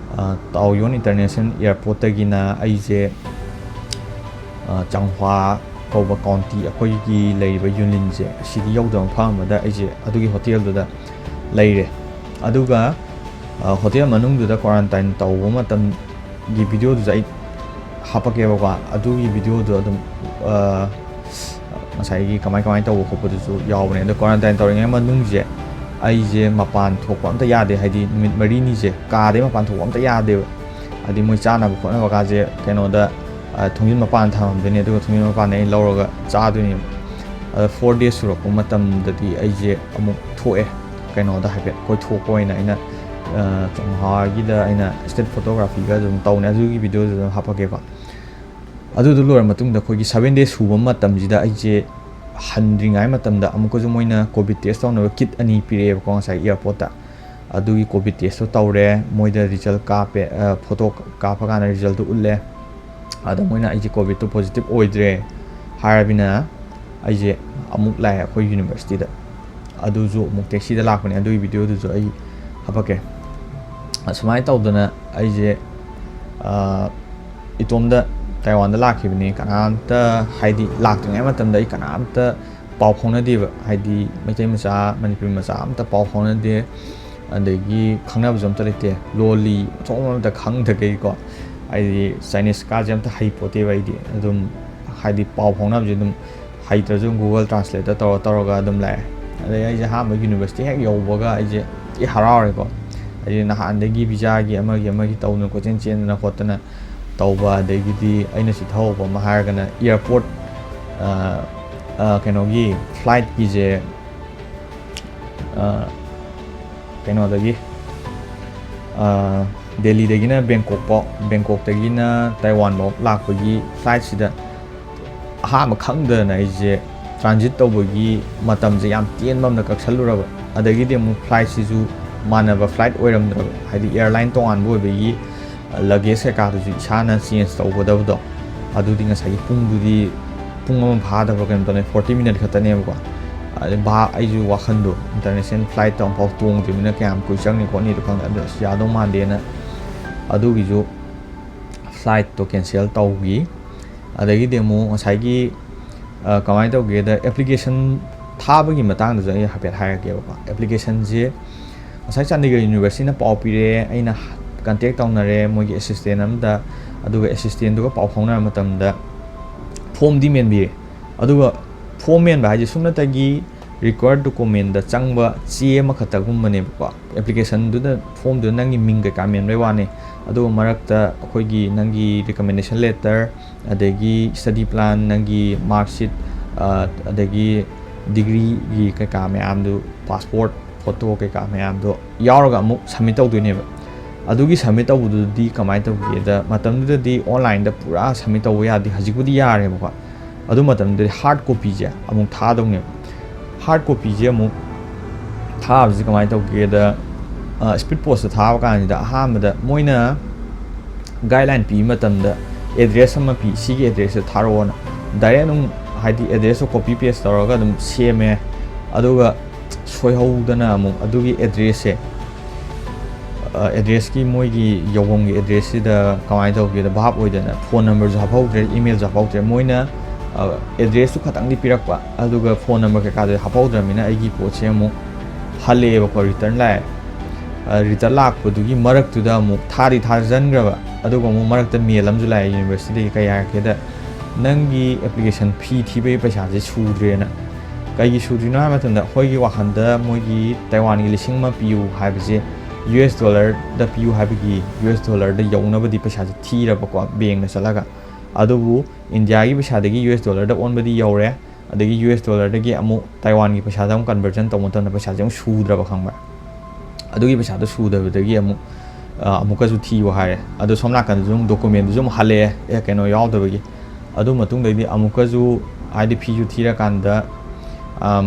ꯇꯥꯎꯌꯣꯟ ꯏꯟꯇꯔꯅꯦꯁꯅꯦꯜ ꯑꯦꯌꯔꯄꯣꯔꯠꯇꯒꯤꯅ ꯑꯩꯁꯦ ꯆꯪꯍ꯭ꯋꯥ ꯀꯧꯕ ꯀꯥꯎꯟꯇꯤ ꯑꯩꯈꯣꯏꯒꯤ ꯂꯩꯔꯤꯕ ꯌꯨꯅꯤꯟꯁꯦ ꯑꯁꯤꯗꯤ ꯌꯧꯗꯕ ꯃꯐꯝ ꯑꯃꯗ ꯑꯩꯁꯦ ꯑꯗꯨꯒꯤ ꯍꯣꯇꯦꯜꯗꯨꯗ ꯂꯩꯔꯦ ꯑꯗꯨꯒ ꯍꯣꯇꯦꯜ ꯃꯅꯨꯡꯗꯨꯗ ꯀ꯭ꯋꯥꯔꯟꯇꯥꯏꯟ ꯇꯧꯕ ꯃꯇꯝꯒꯤ ꯚꯤꯗꯤꯑꯣꯗꯨꯁꯨ ꯑꯩ ꯍꯥꯞꯄꯛꯀꯦꯕꯀꯣ ꯑꯗꯨꯒꯤ ꯚꯤꯗꯤꯑꯣꯗꯣ ꯑꯗꯨꯝ ꯉꯁꯥꯏꯒꯤ ꯀꯃꯥꯏ ꯇꯧꯕ ꯈꯣꯠꯄꯗꯨꯁꯨ ꯌꯥꯎꯕꯅꯦ ꯑꯗꯣ क्वारंटाइन ꯇꯧꯔꯤꯉꯩ ꯃꯅꯨꯡꯁꯦ ꯑꯩꯁꯦ ꯃꯄꯥꯟ ꯊꯣꯛꯄ ꯑꯝꯇ ꯌꯥꯗꯦ ꯍꯥꯏꯗꯤ ꯅꯨꯃꯤꯠ 4ꯅꯤꯁꯦ ꯀꯥꯗꯩ ꯃꯄꯥन ꯊꯣꯛꯄ ꯑꯝꯇ ꯌꯥꯗꯦꯕ ꯍꯥꯏꯗꯤ ꯃꯣꯏ ꯆꯥꯅꯕ ꯈꯣꯠꯅꯕ ꯀꯥꯁꯦ ꯀꯩꯅꯣꯗ ꯊꯣꯡꯖꯤꯟ ꯃꯄꯥꯟ ꯊꯝꯃꯝꯗꯣꯏꯅꯦ ꯑꯗꯨꯒ ꯊꯣꯡꯖꯤꯟ ꯃꯄꯥꯟꯗ ꯑꯩ ꯂꯧꯔꯒ ꯆꯥꯗꯣꯏꯅꯦꯕ ꯑꯗ 4 days ꯁꯨꯔꯛꯄ ꯃꯇꯝꯗꯗꯤ ꯑꯩꯁꯦ ꯑꯃꯨꯛ ꯊꯣꯛꯑꯦ ꯀꯩꯅꯣꯗ ꯍꯥꯏꯐꯦꯠ ꯀꯣꯏꯊꯣꯛꯄ ꯑꯣꯏꯅ ꯑꯩꯅ ꯆꯣꯡꯍꯥꯒꯤꯗ ꯑꯩꯅ ꯁ꯭ꯇꯦꯠ ꯐꯣꯇꯣꯒ꯭ꯔꯥꯐꯤꯒ ꯑꯗꯨꯝ ꯇꯧꯅꯦ ꯑꯗꯨꯒꯤ ꯚꯤꯗꯤꯑꯣꯗꯨ ꯑꯗꯨꯝ ꯍꯥꯞꯄꯛꯀꯦꯀꯣ ꯑꯗꯨꯗꯨ ꯂꯣꯏꯔ ꯃꯇꯨꯡꯗ ꯑꯩꯈꯣꯏꯒꯤ 7 days ꯁꯨꯕ ꯃꯇꯝꯁꯤꯗ ꯑꯩꯁꯦ ꯍꯟꯗ꯭ꯔꯤꯉꯩ ꯃꯇꯝꯗ ꯑꯃꯨꯛꯀꯁꯨ ꯃꯣꯏꯅ ꯀꯣꯚꯤꯗ ꯇꯦꯁ ꯇꯧꯅꯕ ꯀꯤꯠ 2 ꯄꯤꯔꯛꯑꯦꯕꯀꯣ ꯉꯁꯥꯏ ꯑꯦꯌꯥꯔꯄꯣꯔꯠꯇ ꯑꯗꯨꯒꯤ ꯀꯣꯚꯤꯗ ꯇꯦꯁꯇꯣ ꯇꯧꯔꯦ ꯃꯣꯏꯗ ꯔꯤꯖꯜ ꯀꯥꯞꯄꯦ ꯐꯣꯇꯣ ꯀꯥꯞꯄ ꯀꯥꯟꯗ ꯔꯤꯖꯜꯇꯨ ꯎꯠꯂꯦ ꯑꯗ ꯃꯣꯏꯅ ꯑꯩꯁꯦ ꯀꯣꯚꯤꯗꯇꯨ ꯄꯣꯖꯤꯇꯤꯚ ꯑꯣꯏꯗ꯭ꯔꯦ ꯍꯥꯏꯔꯕꯅꯤꯅ ꯑꯩꯁꯦ ꯑꯃꯨꯛ ꯂꯥꯛꯑꯦ ꯑꯩꯈꯣꯏ ꯌꯨꯅꯤꯚꯔꯁꯤꯇꯤꯗ ꯑꯗꯨꯁꯨ ꯑꯃꯨꯛ ꯇꯦꯛꯁꯤꯗ ꯂꯥꯛꯄꯅꯦ ꯑꯗꯨꯒꯤ ꯚꯤꯗꯤꯑꯣꯗꯨꯁꯨ ꯑꯩ ꯍꯥꯞꯄꯛꯀꯦ ꯑꯁꯨꯃꯥꯏꯅ ꯇꯧꯗꯅ ꯑꯩꯁꯦ ꯏꯇꯣꯝꯗ ꯇꯥꯏꯋꯥꯟꯗ ꯂꯥꯛꯈꯤꯕꯅꯤ ꯀꯅꯥꯝꯇ ꯍꯥꯏꯗꯤ ꯂꯥꯛꯇ꯭ꯔꯤꯉꯩ ꯃꯇꯝꯗ ꯑꯩ ꯀꯅꯥꯝꯇ ꯄꯥꯎ ꯐꯥꯎꯅꯗꯦꯕ ꯍꯥꯏꯗꯤ ꯃꯩꯇꯩ ꯃꯆꯥ ꯃꯅꯤꯄꯨꯔꯤ ꯃꯆꯥ ꯑꯝꯇ ꯄꯥꯎ ꯐꯥꯎꯅꯗꯦ ꯑꯗꯒꯤ ꯈꯪꯅꯕꯁꯨ ꯑꯝꯇ ꯂꯩꯇꯦ ꯂꯣꯜꯂꯤ ꯃꯊꯣꯡ ꯑꯝꯇ ꯈꯪꯗꯒꯩꯀꯣ ꯍꯥꯏꯗꯤ ꯆꯥꯏꯅꯤꯁ ꯀꯥꯁꯦ ꯑꯝꯇ ꯍꯩꯄꯣꯠꯇꯦꯕ ꯑꯩꯗꯤ ꯑꯗꯨꯝ ꯍꯥꯏꯗꯤ ꯄꯥꯎ ꯐꯥꯎꯅꯕꯁꯦ ꯑꯗꯨꯝ ꯍꯩꯇ꯭ꯔꯁꯨ ꯒꯨꯒꯜ ꯇ꯭ꯔꯥꯟꯁꯂꯦꯇꯔ ꯇꯧꯔꯒ ꯑꯗꯨꯝ ꯂꯥꯛꯑꯦ ꯑꯗꯩ ꯑꯩꯁꯦ ꯑꯍꯥꯟꯕ ꯌꯨꯅꯤꯚꯔꯁꯤꯇꯤ ꯍꯦꯛ ꯌꯧꯕꯒ ꯑꯩꯁꯦ ꯍꯔꯥꯎꯔꯦꯀꯣ ꯍꯥꯏꯗꯤ ꯅꯍꯥꯟꯗꯒꯤ ꯚꯤꯖꯥꯒꯤ ꯑꯃꯒꯤ ꯇꯧꯗꯅ ꯀꯣꯏꯆꯦꯟ ꯆꯦꯟꯗꯅ ꯈꯣꯠꯇꯅ ꯇꯧꯕ ꯑꯗꯒꯤꯗꯤ ꯑꯩꯅ ꯆꯤꯊꯍꯧꯕ ꯑꯃ ꯍꯥꯏꯔꯒꯅ ꯏꯌꯥꯔꯄꯣꯔꯠ ꯀꯩꯅꯣꯒꯤ ꯐ꯭ꯂꯥꯏꯠꯀꯤꯁꯦ ꯀꯩꯅꯣꯗꯒꯤ ꯗꯦꯜꯂꯤꯗꯒꯤꯅ ꯕꯦꯡꯀꯣꯛꯐꯥꯎ ꯕꯦꯡꯀꯣꯛꯇꯒꯤꯅ ꯇꯥꯏꯋꯥꯟꯐꯥꯎ ꯂꯥꯛꯄꯒꯤ ꯐ꯭ꯂꯥꯏꯠꯁꯤꯗ ꯑꯍꯥꯟꯕ ꯈꯪꯗꯅ ꯑꯩꯁꯦ ꯇ꯭ꯔꯥꯟꯖꯤꯠ ꯇꯧꯕꯒꯤ ꯃꯇꯝꯁꯦ ꯌꯥꯝ ꯇꯦꯟꯕ ꯑꯃꯗ ꯀꯛꯁꯜꯂꯨꯔꯕ ꯑꯗꯒꯤꯗꯤ ꯑꯃꯨꯛ ꯐ꯭ꯂꯥꯏꯠꯁꯤꯁꯨ ꯃꯥꯟꯅꯕ ꯐ꯭ꯂꯥꯏꯠ ꯑꯣꯏꯔꯝꯗ꯭ꯔꯕ ꯍꯥꯏꯗꯤ ꯑꯦꯌꯥꯔꯂꯥꯏꯟ ꯇꯣꯉꯥꯟꯕ ꯑꯣꯏꯕꯒꯤ ꯂꯒꯦꯖ ꯀꯩꯀꯥꯗꯨꯁꯨ ꯏꯁꯥꯅ ꯆꯦꯟꯖ ꯇꯧꯒꯗꯕꯗꯣ ꯑꯗꯨꯗꯤ ꯉꯁꯥꯏꯒꯤ ꯄꯨꯡꯗꯨꯗꯤ ꯄꯨꯡ ꯑꯃ ꯐꯥꯗꯕ꯭ꯔꯥ ꯀꯩꯅꯣ ꯇꯧꯅꯤ 40 ꯃꯤꯅꯠ ꯈꯛꯇꯅꯦꯕꯀꯣ ꯑꯗꯩ ꯑꯩꯁꯨ ꯋꯥꯈꯟꯗꯣ ꯏꯟꯇꯔꯅꯦꯁꯅꯦꯜ ꯐ꯭ꯂꯥꯏꯠꯇ ꯑꯃꯨꯛꯐꯥꯎ ꯇꯣꯡꯗ꯭ꯔꯤꯕꯅꯤ나 ꯀꯌꯥꯝ ꯀꯨꯏ ꯆꯪꯅꯤ ꯈꯣꯠꯅꯤꯗꯣ ꯈꯪꯗꯦ ꯑꯗꯨ ꯑꯁ ꯌꯥꯗꯧ ꯃꯥꯟꯗꯦꯅ ꯑꯗꯨꯒꯤꯁꯨ ꯐ꯭ꯂꯥꯏꯠꯇꯣ ꯀꯦꯟꯁꯦꯜ ꯇꯧꯈꯤ ꯑꯗꯒꯤꯗꯤ ꯑꯃꯨꯛ ꯉꯁꯥꯏꯒꯤ ꯀꯃꯥꯏꯅ ꯇꯧꯒꯦꯗ ꯑꯦꯄ꯭ꯂꯤꯀꯦꯁꯟ ꯊꯥꯕꯒꯤ ꯃꯇꯥꯡꯗꯁꯨ ꯑꯩ ꯍꯥꯏꯐꯦꯠ ꯍꯥꯏꯔꯛꯀꯦꯕꯀꯣ ꯑꯦꯄ꯭ꯂꯤꯀꯦꯁꯟꯁꯦ ꯉꯁꯥꯏ ꯆꯥꯟꯗꯤꯒꯔ ꯌꯨꯅꯤꯚꯔꯁꯤꯇꯤꯅ ꯄꯥꯎ ꯄꯤꯔꯛꯑꯦ ꯑꯩꯅ ꯀꯟꯇꯦꯛ ꯇꯧꯅꯔꯦ ꯃꯣꯏꯒꯤ ꯑꯦꯁꯤꯁꯇꯦꯟ ꯑꯃꯗ ꯑꯗꯨꯒ ꯑꯦꯁꯤꯁꯇꯦꯟꯗꯨꯒ ꯄꯥꯎ ꯐꯥꯎꯅꯔ ꯃꯇꯝꯗ ꯐꯣꯝꯗꯤ ꯃꯦꯟꯕꯤꯔꯦ ꯑꯗꯨꯒ ꯐꯣꯝ ꯃꯦꯟꯕ ꯍꯥꯏꯁꯦ ꯁꯨꯞꯅꯇꯒꯤ ꯔꯤꯀ꯭ꯋꯥꯌꯔ ꯗꯣꯀꯨꯃꯦꯟꯗ ꯆꯪꯕ ꯆꯦ ꯑꯃꯈꯛꯇꯒꯨꯝꯕꯅꯦꯕꯀꯣ ꯑꯦꯄ꯭ꯂꯤꯀꯦꯁꯟꯗꯨꯗ ꯐꯣꯝꯗꯨꯗ ꯅꯪꯒꯤ ꯃꯤꯡ ꯀꯩꯀꯥ ꯃꯦꯟꯕꯩ ꯋꯥꯅꯤ ꯑꯗꯨꯒ ꯃꯔꯛꯇ ꯑꯩꯈꯣꯏꯒꯤ ꯅꯪꯒꯤ ꯔꯤꯀꯃꯦꯟꯗꯦꯁꯟ ꯂꯦꯇꯔ ꯑꯗꯒꯤ ꯁ꯭ꯇꯗꯤ ꯄ꯭ꯂꯥꯟ ꯅꯪꯒꯤ ꯃꯥꯔꯛꯁꯤꯠ ꯑꯗꯒꯤ ꯗꯤꯒ꯭ꯔꯤꯒꯤ ꯀꯩꯀꯥ ꯃꯌꯥꯝꯗꯨ ꯄꯥꯁꯄꯣꯔꯠ ꯐꯣꯇꯣ ꯀꯩꯀꯥ ꯃꯌꯥꯝꯗꯣ ꯌꯥꯎꯔꯒ ꯑꯃꯨꯛ ꯁꯕꯃꯤꯠ ꯇꯧꯗꯣꯏꯅꯦꯕ ꯑꯗꯨꯒꯤ ꯁꯕꯃꯤꯠ ꯇꯧꯕꯗꯨꯗꯤ ꯀꯃꯥꯏꯅ ꯇꯧꯒꯦꯗ ꯃꯇꯝꯗꯨꯗꯗꯤ ꯑꯣꯟꯂꯥꯏꯟꯗ ꯄꯨꯔꯥ ꯁꯕꯃꯤꯠ ꯇꯧꯕ ꯌꯥꯗꯦ ꯍꯧꯖꯤꯛꯄꯨꯗꯤ ꯌꯥꯔꯦꯕꯀꯣ ꯑꯗꯨ ꯃꯇꯝꯗꯗꯤ ꯍꯥꯔꯠ ꯀꯣꯄꯤꯁꯦ ꯑꯃꯨꯛ ꯊꯥꯗꯧꯅꯦꯕ ꯍꯥꯔꯠ ꯀꯣꯄꯤꯁꯦ ꯑꯃꯨꯛ ꯊꯥꯕꯁꯤ ꯀꯃꯥꯏꯅ ꯇꯧꯒꯦꯗ ꯁ꯭ꯄꯤꯠ ꯄꯣꯁꯇ ꯊꯥꯕ ꯀꯥꯟꯁꯤꯗ ꯑꯍꯥꯟꯕꯗ ꯃꯣꯏꯅ ꯒꯥꯏꯗꯂꯥꯏꯟ ꯄꯤꯕ ꯃꯇꯝꯗ ꯑꯦꯗ꯭ꯔꯦꯁ ꯑꯃ ꯄꯤ ꯁꯤꯒꯤ ꯑꯦꯗ꯭ꯔꯦꯁꯇ ꯊꯥꯔꯛꯑꯣꯅ ꯗꯥꯏꯔꯦꯛ ꯑꯗꯨꯝ ꯍꯥꯏꯗꯤ ꯑꯦꯗ꯭ꯔꯦꯁꯇꯣ ꯀꯣꯄꯤ ꯄꯦꯁ ꯇꯧꯔꯒ ꯑꯗꯨꯝ ꯁꯦꯝꯃꯦ ꯑꯗꯨꯒ ꯁꯣꯏꯍꯧꯗꯅ ꯑꯃꯨꯛ ꯑꯗꯨꯒꯤ ꯑꯦꯗ꯭ꯔꯦꯁꯁꯦ ꯑꯦꯗ꯭ꯔꯦꯁꯀꯤ ꯃꯣꯏꯒꯤ ꯌꯧꯐꯝꯒꯤ ꯑꯦꯗ꯭ꯔꯦꯁꯁꯤꯗ ꯀꯃꯥꯏꯅ ꯇꯧꯒꯦꯗ ꯚꯥꯞ ꯑꯣꯏꯗꯅ ꯐꯣꯟ ꯅꯝꯕꯔꯁꯨ ꯍꯥꯞꯍꯧꯗ꯭ꯔꯦ ꯏꯃꯦꯜꯁꯨ ꯍꯥꯞꯍꯧꯗ꯭ꯔꯦ ꯃꯣꯏꯅ ꯑꯦꯗ꯭ꯔꯦꯁꯇꯨ ꯈꯇꯪꯗꯤ ꯄꯤꯔꯛꯄ ꯑꯗꯨꯒ ꯐꯣꯟ ꯅꯝꯕꯔ ꯀꯩꯀꯥꯗꯣ ꯍꯥꯞꯍꯧꯗ꯭ꯔꯕꯅꯤꯅ ꯑꯩꯒꯤ ꯄꯣꯠꯁꯦ ꯑꯃꯨꯛ ꯍꯜꯂꯛꯑꯦꯕꯀꯣ ꯔꯤꯇꯔꯟ ꯂꯥꯛꯑꯦ ꯔꯤꯇꯔꯟ ꯂꯥꯛꯄꯗꯨꯒꯤ ꯃꯔꯛꯇꯨꯗ ꯑꯃꯨꯛ ꯊꯥꯖꯟꯈ꯭ꯔꯕ ꯑꯗꯨꯒ ꯑꯃꯨꯛ ꯃꯔꯛꯇ ꯃꯦꯜ ꯑꯃꯁꯨ ꯂꯥꯛꯑꯦ ꯌꯨꯅꯤꯚꯔꯁꯤꯇꯤꯗꯒꯤ ꯀꯩ ꯍꯥꯏꯔꯛꯀꯦꯗ ꯅꯪꯒꯤ ꯑꯦꯄ꯭ꯂꯤꯀꯦꯁꯟ ꯐꯤ ꯊꯤꯕꯒꯤ ꯄꯩꯁꯥꯁꯦ ꯁꯨꯗ꯭ꯔꯦꯅ ꯀꯩꯒꯤ ꯁꯨꯗ꯭ꯔꯤꯅꯣ ꯍꯥꯏꯕ ꯃꯇꯝꯗ ꯑꯩꯈꯣꯏꯒꯤ ꯋꯥꯈꯜꯗ ꯃꯣꯏꯒꯤ ꯇꯥꯏꯋꯥꯟꯒꯤ 1,000 ꯄꯤꯌꯨ ꯍꯥꯏꯕꯁꯦ US ꯗꯣꯂꯔꯗ ꯄꯤꯌꯨ ꯍꯥꯏꯕꯒꯤ US ꯗꯣꯂꯔꯗ ꯌꯧꯅꯕꯗꯤ ꯄꯩꯁꯥꯁꯦ ꯊꯤꯔꯕꯀꯣ ꯕꯦꯡꯛꯗ ꯆꯠꯂꯒ ꯑꯗꯨꯕꯨ ꯏꯟꯗꯤꯌꯥꯒꯤ ꯄꯩꯁꯥꯗꯒꯤ US ꯗꯣꯂꯔꯗ ꯑꯣꯟꯕꯗꯤ ꯌꯧꯔꯦ ꯑꯗꯒꯤ US ꯗꯣꯂꯔꯗꯒꯤ ꯑꯃꯨꯛ ꯇꯥꯏꯋꯥꯟꯒꯤ ꯄꯩꯁꯥꯗ ꯑꯃꯨꯛ ꯀꯟꯚꯔꯖꯟ ꯇꯧꯕ ꯃꯇꯝꯗ ꯄꯩꯁꯥꯁꯦ ꯑꯃꯨꯛ ꯁꯨꯗ꯭ꯔꯕ ꯈꯪꯕ꯭ꯔꯥ ꯑꯗꯨꯒꯤ ꯄꯩꯁꯥꯗꯣ ꯁꯨꯗꯕꯗꯒꯤ ꯑꯃꯨꯛꯀꯁꯨ ꯊꯤꯌꯨ ꯍꯥꯏꯔꯦ ꯑꯗꯣ ꯁꯣꯝ ꯅꯥꯀꯟꯗꯁꯨ ꯑꯃꯨꯛ ꯗꯣꯀꯨꯃꯦꯟꯗꯨꯁꯨ ꯑꯃꯨꯛ ꯍꯜꯂꯛꯑꯦ ꯀꯩꯅꯣ ꯌꯥꯎꯗꯕꯒꯤ ꯑꯗꯨ ꯃꯇꯨꯡꯗꯩꯗꯤ ꯑꯃꯨꯛꯀꯁꯨ ꯍꯥꯏꯗꯤ ꯐꯤꯁꯨ ꯊꯤꯔꯀꯥꯟꯗ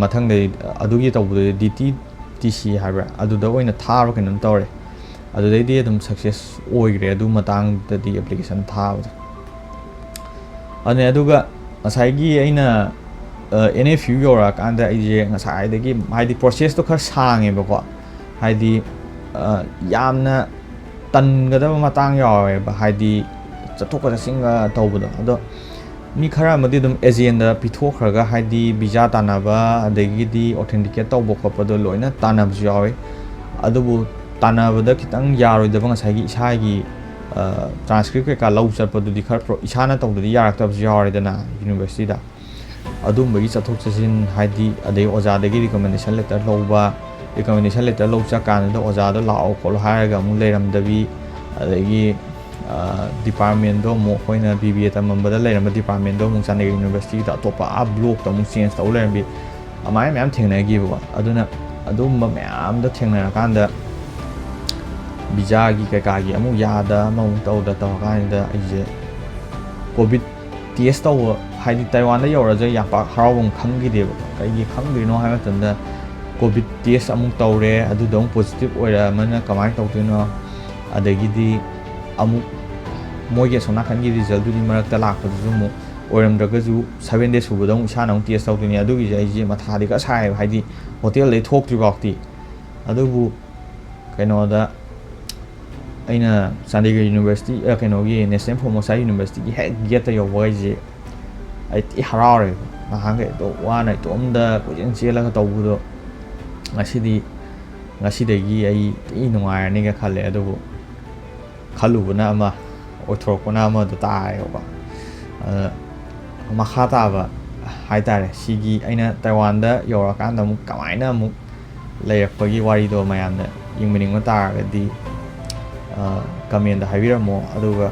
ꯃꯊꯪꯗꯩ ꯑꯗꯨꯒꯤ ꯇꯧꯕꯗꯗꯤ DTTC ꯍꯥꯏꯕ꯭ꯔꯥ ꯑꯗꯨꯗ ꯑꯣꯏꯅꯊꯥꯕ ꯀꯩꯅꯣꯝ ꯇꯧꯔꯦ ꯑꯗꯨꯗꯩꯗꯤ ꯑꯗꯨꯝ ꯁꯛꯁꯦꯁ ꯑꯣꯏꯈ꯭ꯔꯦ ꯑꯗꯨ ꯃꯇꯥꯡꯗꯗꯤ ꯑꯦꯄ꯭ꯂꯤꯀꯦꯁꯟ ꯊꯥꯕꯗꯣ ꯑꯗꯨꯒ ꯉꯁꯥꯏꯒꯤ ꯑꯩꯅ NFU ꯌꯧꯔꯛꯑꯀꯥꯟꯗ ꯑꯩꯁꯦ ꯉꯁꯥꯏꯗꯒꯤ ꯍꯥꯏꯗꯤ ꯄ꯭ꯔꯣꯁꯦꯁꯇꯣ ꯈꯔ ꯁꯥꯡꯉꯦꯕꯀꯣ ꯍꯥꯏꯗꯤ ꯌꯥꯝꯅ ꯇꯟꯒꯗꯕ ꯃꯇꯥꯡ ꯌꯥꯎꯋꯦꯕ ꯍꯥꯏꯗꯤ ꯆꯠꯊꯣꯛꯀ ꯆꯠꯁꯤꯟꯒ ꯇꯧꯕꯗꯣ ꯑꯗꯣ ꯃꯤ ꯈꯔ ꯑꯃꯗꯤ ꯑꯗꯨꯝ ꯑꯦꯖꯦꯟꯗ ꯄꯤꯊꯣꯛꯈ꯭ꯔꯒ ꯍꯥꯏꯗꯤ ꯚꯤꯖꯥ ꯇꯥꯟꯅꯕ ꯑꯗꯒꯤꯗꯤ ꯑꯣꯊꯦꯟꯇꯤꯀꯦꯠ ꯇꯧꯕ ꯈꯣꯠꯄꯗꯣ ꯂꯣꯏꯅ ꯇꯥꯟꯅꯕꯁꯨ ꯌꯥꯎꯋꯤ ꯑꯗꯨꯕꯨ ꯇꯥꯟꯅꯕꯗ ꯈꯤꯇꯪ ꯌꯥꯔꯣꯏꯗꯕ ꯉꯁꯥꯏꯒꯤ ꯏꯁꯥꯒꯤ ꯇ꯭ꯔꯥꯟꯁꯀ꯭ꯔꯤꯞ ꯀꯩꯀꯥ ꯂꯧ ꯆꯠꯄꯗꯨꯗꯤ ꯈꯔ ꯏꯁꯥꯅ ꯇꯧꯗꯗꯤ ꯌꯥꯔꯛꯇꯕꯁꯨ ꯌꯥꯎꯔꯦꯗꯅ ꯌꯨꯅꯤꯚꯔꯁꯤꯇꯤꯗ ꯑꯗꯨꯝꯕꯒꯤ ꯆꯠꯊꯣꯛ ꯆꯠꯁꯤꯟ ꯍꯥꯏꯗꯤ ꯑꯗꯩ ꯑꯣꯖꯥꯗꯒꯤ ꯔꯤꯀꯃꯦꯟꯗꯦꯁꯟ ꯂꯦꯇꯔ ꯂꯧꯕ ꯔꯤꯀꯃꯦꯟꯗꯦꯁꯟ ꯂꯦꯇꯔ ꯂꯧ ꯆꯠꯀꯥꯟꯗꯨꯗ ꯑꯣꯖꯥꯗꯣ ꯂꯥꯛꯑꯣ ꯈꯣꯠꯂꯣ ꯍꯥꯏꯔꯒ ꯑꯃꯨꯛ ꯂꯩꯔꯝꯗꯕꯤ ꯑꯗꯒꯤ ꯗꯤꯄꯥꯔꯠꯃꯦꯟꯗꯣ ꯑꯃꯨꯛ ꯑꯩꯈꯣꯏꯅ BBA ꯇꯝꯃꯝꯕꯗ ꯂꯩꯔꯝꯕ ꯗꯤꯄꯥꯔꯠꯃꯦꯟꯗꯣ ꯑꯃꯨꯛ ꯆꯥꯟꯗꯤꯒꯔ ꯌꯨꯅꯤꯚꯔꯁꯤꯇꯤꯗ ꯑꯇꯣꯞꯄ ꯕ꯭ꯂꯣꯛꯇ ꯑꯃꯨꯛ ꯆꯦꯟꯖ ꯇꯧ ꯂꯩꯔꯝꯕꯤ ꯑꯗꯨꯃꯥꯏꯅ ꯃꯌꯥꯝ ꯊꯦꯡꯅꯈꯤꯕꯀꯣ ꯑꯗꯨꯅ ꯑꯗꯨꯝꯕ ꯃꯌꯥꯝꯗꯣ ꯊꯦꯡꯅꯔꯀꯥꯟꯗ ꯚꯤꯖꯥꯒꯤ ꯀꯩꯀꯥꯒꯤ ꯑꯃꯨꯛ ꯌꯥꯗ ꯑꯃꯃꯨꯛ ꯇꯧꯗ ꯇꯧꯔꯀꯥꯟꯁꯤꯗ ꯑꯩꯁꯦ ꯀꯣꯚꯤꯗ ꯇꯦꯁ ꯇꯧꯕ ꯍꯥꯏꯗꯤ ꯇꯥꯏꯋꯥꯟꯗ ꯌꯧꯔꯁꯦ ꯌꯥꯝ ꯄꯥꯛ ꯍꯔꯥꯎꯕ ꯈꯪꯈꯤꯗꯦꯕ ꯀꯩꯒꯤ ꯈꯪꯗ꯭ꯔꯤꯅꯣ ꯍꯥꯏꯕ ꯃꯇꯝꯗ ꯀꯣꯚꯤꯗ ꯇꯦꯁ ꯑꯃꯨꯛ ꯇꯧꯔꯦ ꯑꯗꯨꯗ ꯑꯃꯨꯛ ꯄꯣꯖꯤꯇꯤꯚ ꯑꯣꯏꯔꯛꯑꯃꯅ ꯀꯃꯥꯏꯅ ꯇꯧꯗꯣꯏꯅꯣ ꯑꯗꯒꯤꯗꯤ ꯑꯃꯨꯛ ꯃꯣꯏꯒꯤ ꯑꯁꯣꯝ ꯅꯥꯀꯟꯒꯤ ꯔꯤꯖꯜꯗꯨꯒꯤ ꯃꯔꯛꯇ ꯂꯥꯛꯄꯗꯨꯁꯨ ꯑꯃꯨꯛ ꯑꯣꯏꯔꯝꯗ꯭ꯔꯒꯁꯨ 7 days ꯁꯨꯕꯗ ꯑꯃꯨꯛ ꯏꯁꯥꯅ ꯑꯃꯨꯛ ꯇꯦꯁ ꯇꯧꯗꯣꯏꯅꯤ ꯑꯗꯨꯒꯤꯁꯦ ꯑꯩꯁꯦ ꯃꯊꯥꯗꯤ ꯈꯔ ꯁꯥꯏꯌꯦꯕ ꯍꯥꯏꯗꯤ ꯍꯣꯇꯦꯜꯗꯩ ꯊꯣꯛꯇ꯭ꯔꯤꯐꯥꯎꯇꯤ ꯑꯗꯨꯕꯨ ꯀꯩꯅꯣꯗ ꯑꯩꯅ ꯆꯥꯟꯗꯤꯒꯔ ꯌꯨꯅꯤꯚꯔꯁꯤꯇꯤ ꯀꯩꯅꯣꯒꯤ ꯅꯦꯁꯅꯦꯜ ꯐꯣꯔꯃꯣꯁꯥ ꯌꯨꯅꯤꯚꯔꯁꯤꯇꯤꯒꯤ ꯍꯦꯛ ꯒꯦꯠꯇ ꯌꯧꯕꯈꯩꯁꯦ ꯑꯩ ꯊꯤ ꯍꯔꯥꯎꯔꯦꯕ ꯅꯍꯥꯟꯈꯩ ꯋꯥꯅ ꯏꯇꯣꯝꯗ ꯀꯣꯏꯆꯦꯜ ꯆꯦꯜꯂꯒ ꯇꯧꯕꯗꯣ ꯉꯁꯤꯗꯒꯤ ꯑꯩ ꯊꯤ ꯅꯨꯡꯉꯥꯏꯔꯅꯤꯒ ꯈꯜꯂꯦ ꯑꯗꯨꯕꯨ ꯈꯜꯂꯨꯕꯅ ꯑꯃ ꯑꯣꯏꯊꯣꯔꯛꯄꯅ ꯑꯃꯗ ꯇꯥꯔꯦꯕꯀꯣ ꯃꯈꯥ ꯇꯥꯕ ꯍꯥꯏꯇꯥꯔꯦ ꯁꯤꯒꯤ ꯑꯩꯅ ꯇꯥꯏꯋꯥꯟꯗ ꯌꯧꯔꯀꯥꯟꯗ ꯑꯃꯨꯛ ꯀꯃꯥꯏꯅ ꯑꯃꯨꯛ ꯂꯩꯔꯛꯄꯒꯤ ꯋꯥꯔꯤꯗꯣ ꯃꯌꯥꯝꯅ ꯌꯦꯡꯕꯤꯅꯤꯡꯕ ꯇꯥꯔꯒꯗꯤ ꯀꯃꯦꯟꯗ ꯍꯥꯏꯕꯤꯔꯝꯃꯣ ꯑꯗꯨꯒ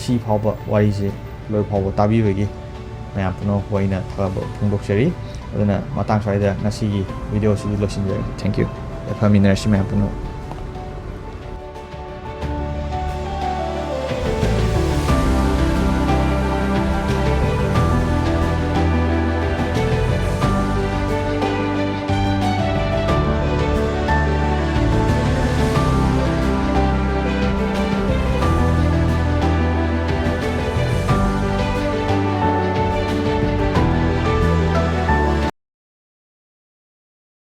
ꯁꯤ ꯐꯥꯎꯕ ꯋꯥꯔꯤꯁꯦ ꯂꯣꯏ ꯐꯥꯎꯕ ꯇꯥꯕꯤꯕꯒꯤ ꯃꯌꯥꯝ ꯄꯨꯝꯅꯃꯛꯄꯨ ꯑꯩꯅ ꯊꯥꯒꯠꯄ ꯐꯣꯡꯗꯣꯛꯆꯔꯤ ꯑꯗꯨꯅ ꯃꯇꯥꯡ ꯁ꯭ꯋꯥꯏꯗ ꯉꯁꯤꯒꯤ ꯚꯤꯗꯤꯑꯣꯁꯤꯗꯤ ꯂꯣꯏꯁꯤꯟꯖꯔꯒꯦ ꯊꯦꯡꯛ ꯌꯨ ꯌꯥꯏꯐꯃꯤꯟꯅꯔꯁꯤ ꯃꯌꯥꯝ ꯄꯨꯝꯅꯃꯛ